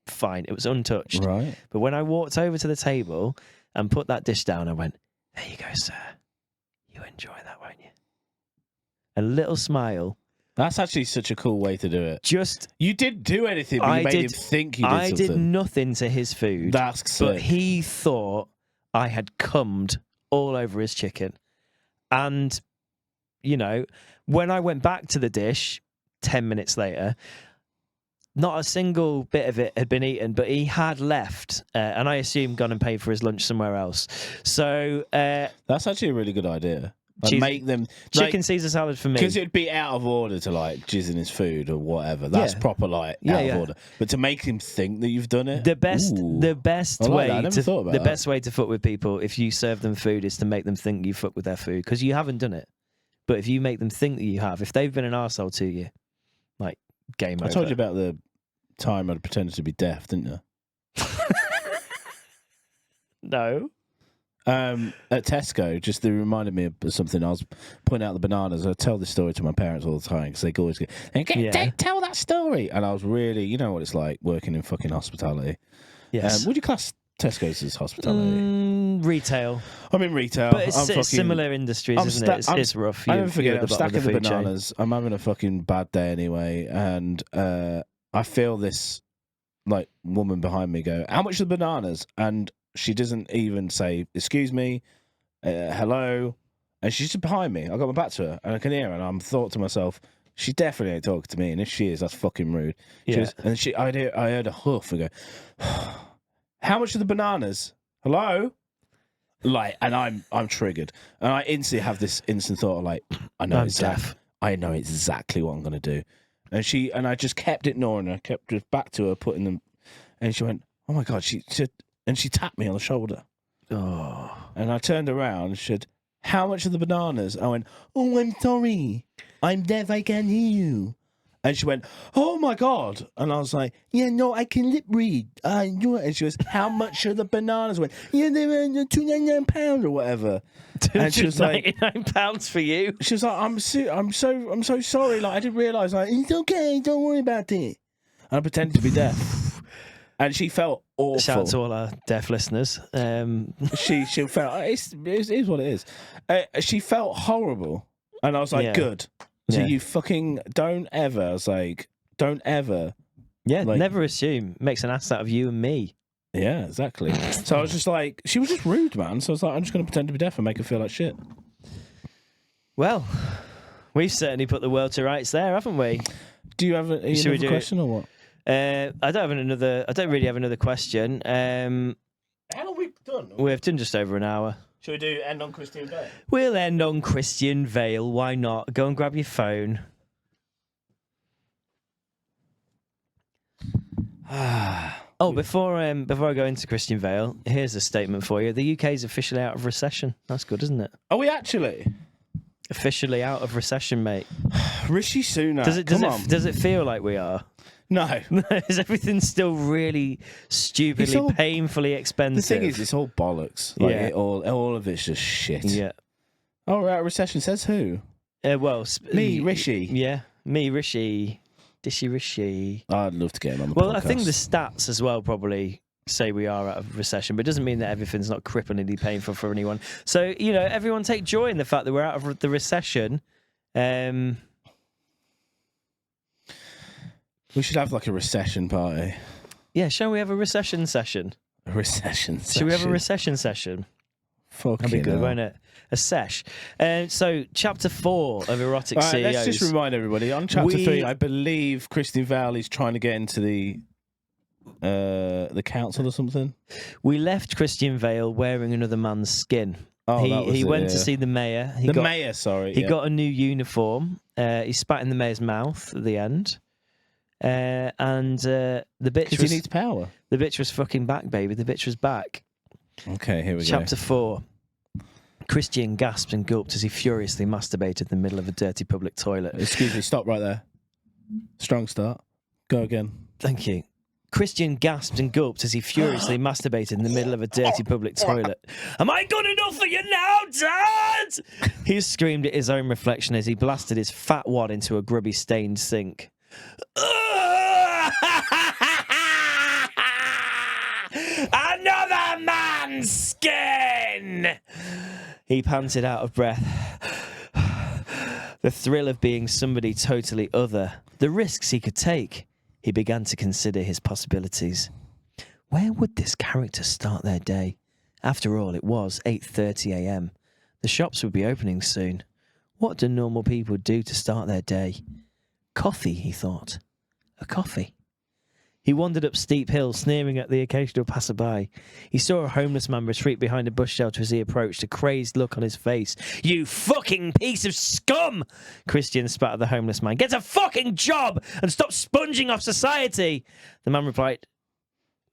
fine. It was untouched. Right. But when I walked over to the table and put that dish down, I went, there you go, sir. You enjoy that, won't you? A little smile. That's actually such a cool way to do it. Just... You didn't do anything, but you made him think you did something. I did nothing to his food. That's sick. But he thought I had cummed all over his chicken. And, you know, when I went back to the dish 10 minutes later... Not a single bit of it had been eaten, but he had left, and I assume gone and paid for his lunch somewhere else. So that's actually a really good idea. Like make them chicken Caesar salad for me, because it'd be out of order to like jizz in his food or whatever. That's proper like out of order. But to make him think that you've done it, the best way the best way to fuck with people if you serve them food is to make them think you fuck with their food, because you haven't done it. But if you make them think that you have, if they've been an arsehole to you, like game over. I told you about the time I'd pretended to be deaf, didn't you? No. At Tesco, just they reminded me of something. I was pointing out the bananas. I tell this story to my parents all the time because they always go, tell that story. And I was really, you know what it's like working in fucking hospitality. Yes. Would you class Tesco's as hospitality? Retail. I'm in retail. But it's similar industries, isn't it? It's rough. I never forget, I'm stacking the bananas. I'm having a fucking bad day anyway. And I feel this like woman behind me go, how much are the bananas? And she doesn't even say, excuse me, hello. And she's just behind me. I got my back to her and I can hear her. And I'm thought to myself, she definitely ain't talking to me. And if she is, that's fucking rude. Yeah. I heard a huff and go, how much are the bananas? Hello? Like, and I'm triggered. And I instantly have this instant thought of like, I know exactly what I'm going to do. And I just kept ignoring her, kept just back to her, putting them, and she went, oh my God, she tapped me on the shoulder. Oh. And I turned around and she said, how much are the bananas? I went, oh, I'm sorry. I'm deaf, I can't hear you. And she went, oh my God. And I was like, yeah, no, I can lip read. And she was, how much are the bananas? I went, yeah, they're £299 or whatever. And she was like, £99 for you. She was like, I'm so sorry. Like, I didn't realise. Like, it's okay, don't worry about it. And I pretended to be deaf. And she felt awful. Shout out to all our deaf listeners. She felt, it is what it is. She felt horrible. And I was like, good. So you fucking don't ever. I was like, don't ever. Yeah, like, never assume. Makes an ass out of you and me. Yeah, exactly. So I was just like, she was just rude, man. So I was like, I'm just going to pretend to be deaf and make her feel like shit. Well, we've certainly put the world to rights there, haven't we? Do you have another question or what? I don't really have another question. How long have we done? We've done just over an hour. Shall we do end on Christian Bale? We'll end on Christian Vale. Why not? Go and grab your phone. Oh, before I go into Christian Vale, here's a statement for you. The UK is officially out of recession. That's good, isn't it? Are we actually? Officially out of recession, mate. Rishi Sunak. Does it feel like we are? No. Is everything still really stupidly, painfully expensive? The thing is, it's all bollocks. Like, Yeah. all of it's just shit. Yeah. Oh, we're out of recession. Says who? Me, Rishi. Yeah, me, Rishi. Dishy Rishi. I'd love to get him on the podcast. Well, I think the stats as well probably say we are out of recession, but it doesn't mean that everything's not cripplingly painful for anyone. So, everyone take joy in the fact that we're out of the recession. We should have like a recession party. Yeah, shall we have a recession session? A recession session. Shall we have a recession session? Fucking That'd be good, hell. won't it? A sesh. So, chapter 4 of Erotic All right, CEOs. let's just remind everybody. On chapter 3, I believe Christian Vale is trying to get into the council or something. We left Christian Vale wearing another man's skin. Oh, he went to see the mayor. He got a new uniform. He spat in the mayor's mouth at the end. And the bitch Because he needs power. The bitch was fucking back, baby. The bitch was back. Okay, here we go. Chapter 4. Christian gasped and gulped as he furiously masturbated in the middle of a dirty public toilet. Excuse me, stop right there. Strong start. Go again. Thank you. Christian gasped and gulped as he furiously masturbated in the middle of a dirty public toilet. Am I good enough for you now, Dad? He screamed at his own reflection as he blasted his fat wad into a grubby stained sink. Another man's skin! He panted out of breath. The thrill of being somebody totally other, the risks he could take. He began to consider his possibilities. Where would this character start their day? After all, it was 8:30 a.m. The shops would be opening soon. What do normal people do to start their day? Coffee, he thought. A coffee. He wandered up steep hills, sneering at the occasional passerby. He saw a homeless man retreat behind a bush shelter as he approached, a crazed look on his face. You fucking piece of scum! Christian spat at the homeless man. Get a fucking job and stop sponging off society! The man replied,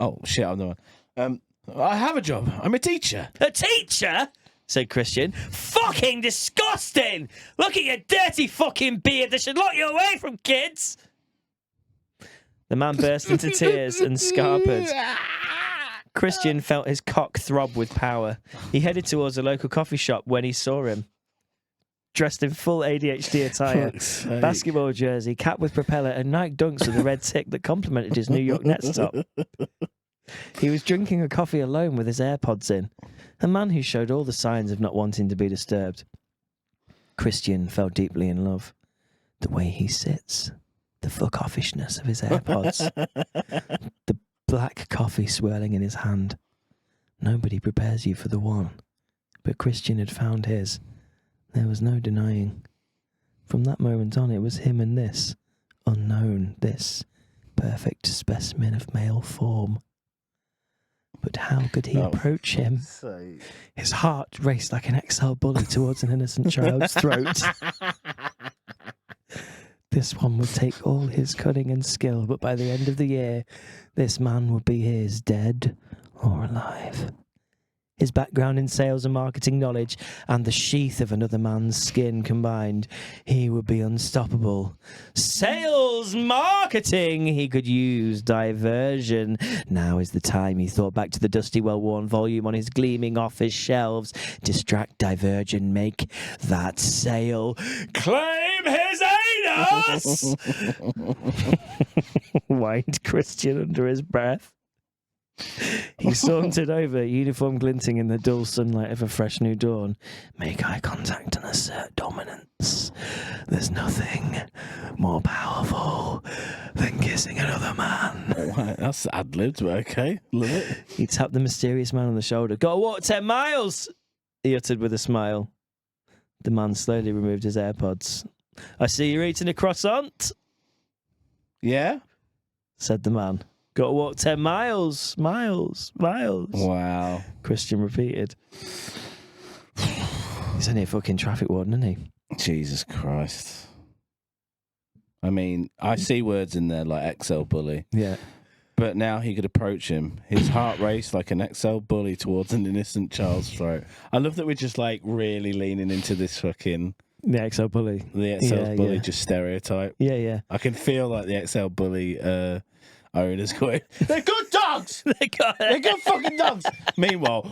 Oh, shit, I'm the one. I have a job. I'm a teacher. A teacher? Said Christian. Fucking disgusting! Look at your dirty fucking beard. They should lock you away from kids! The man burst into tears and scarpered. Christian felt his cock throb with power. He headed towards a local coffee shop when he saw him. Dressed in full ADHD attire, basketball jersey, cap with propeller, and Nike Dunks with a red tick that complemented his New York Nets top. He was drinking a coffee alone with his AirPods in, a man who showed all the signs of not wanting to be disturbed. Christian fell deeply in love. The way he sits, the fuck-offishness of his AirPods, the black coffee swirling in his hand. Nobody prepares you for the one, but Christian had found his. There was no denying. From that moment on, it was him and this unknown, this perfect specimen of male form. But how could he approach him? His heart raced like an exiled bully towards an innocent child's throat. This one would take all his cunning and skill, but by the end of the year, this man would be his, dead or alive. His background in sales and marketing knowledge and the sheath of another man's skin combined, he would be unstoppable. Sales marketing! He could use diversion. Now is the time, he thought back to the dusty, well-worn volume on his gleaming office shelves. Distract, diversion, make that sale. Claim his anus! Whined Christian under his breath. He sauntered over, uniform glinting in the dull sunlight of a fresh new dawn. Make eye contact and assert dominance. There's nothing more powerful than kissing another man. That's ad-libbed, but okay. Love it. He tapped the mysterious man on the shoulder. Gotta walk 10 miles, he uttered with a smile. The man slowly removed his AirPods. I see you're eating a croissant, Yeah? said the man. Got to walk 10 miles. Miles. Wow. Christian repeated. He's only a fucking traffic warden, isn't he? Jesus Christ. I mean, I see words in there like XL bully. Yeah. But now he could approach him. His heart raced like an XL bully towards an innocent child's throat. I love that we're just like really leaning into this fucking... The XL bully. The XL Yeah, bully yeah. just stereotype. Yeah, yeah. I can feel like the XL bully owners going, they're good dogs! They're good fucking dogs! Meanwhile...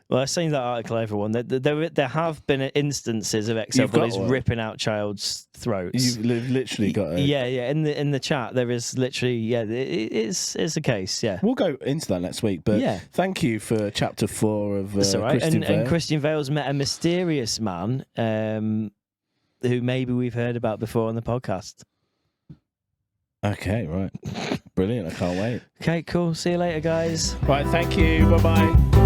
Well, I've seen that article, everyone. There have been instances of XL You've got bullies one. ripping out child's throats. You've literally got a... Yeah, yeah. In the chat, there is literally it's a case. Yeah, We'll go into that next week, but Yeah. thank you for chapter 4 of that's all right. Christian Vale. And Christian Vale's met a mysterious man who maybe we've heard about before on the podcast. Okay, right. Brilliant. I can't wait. Okay, cool. See you later, guys. Right, thank you. Bye-bye.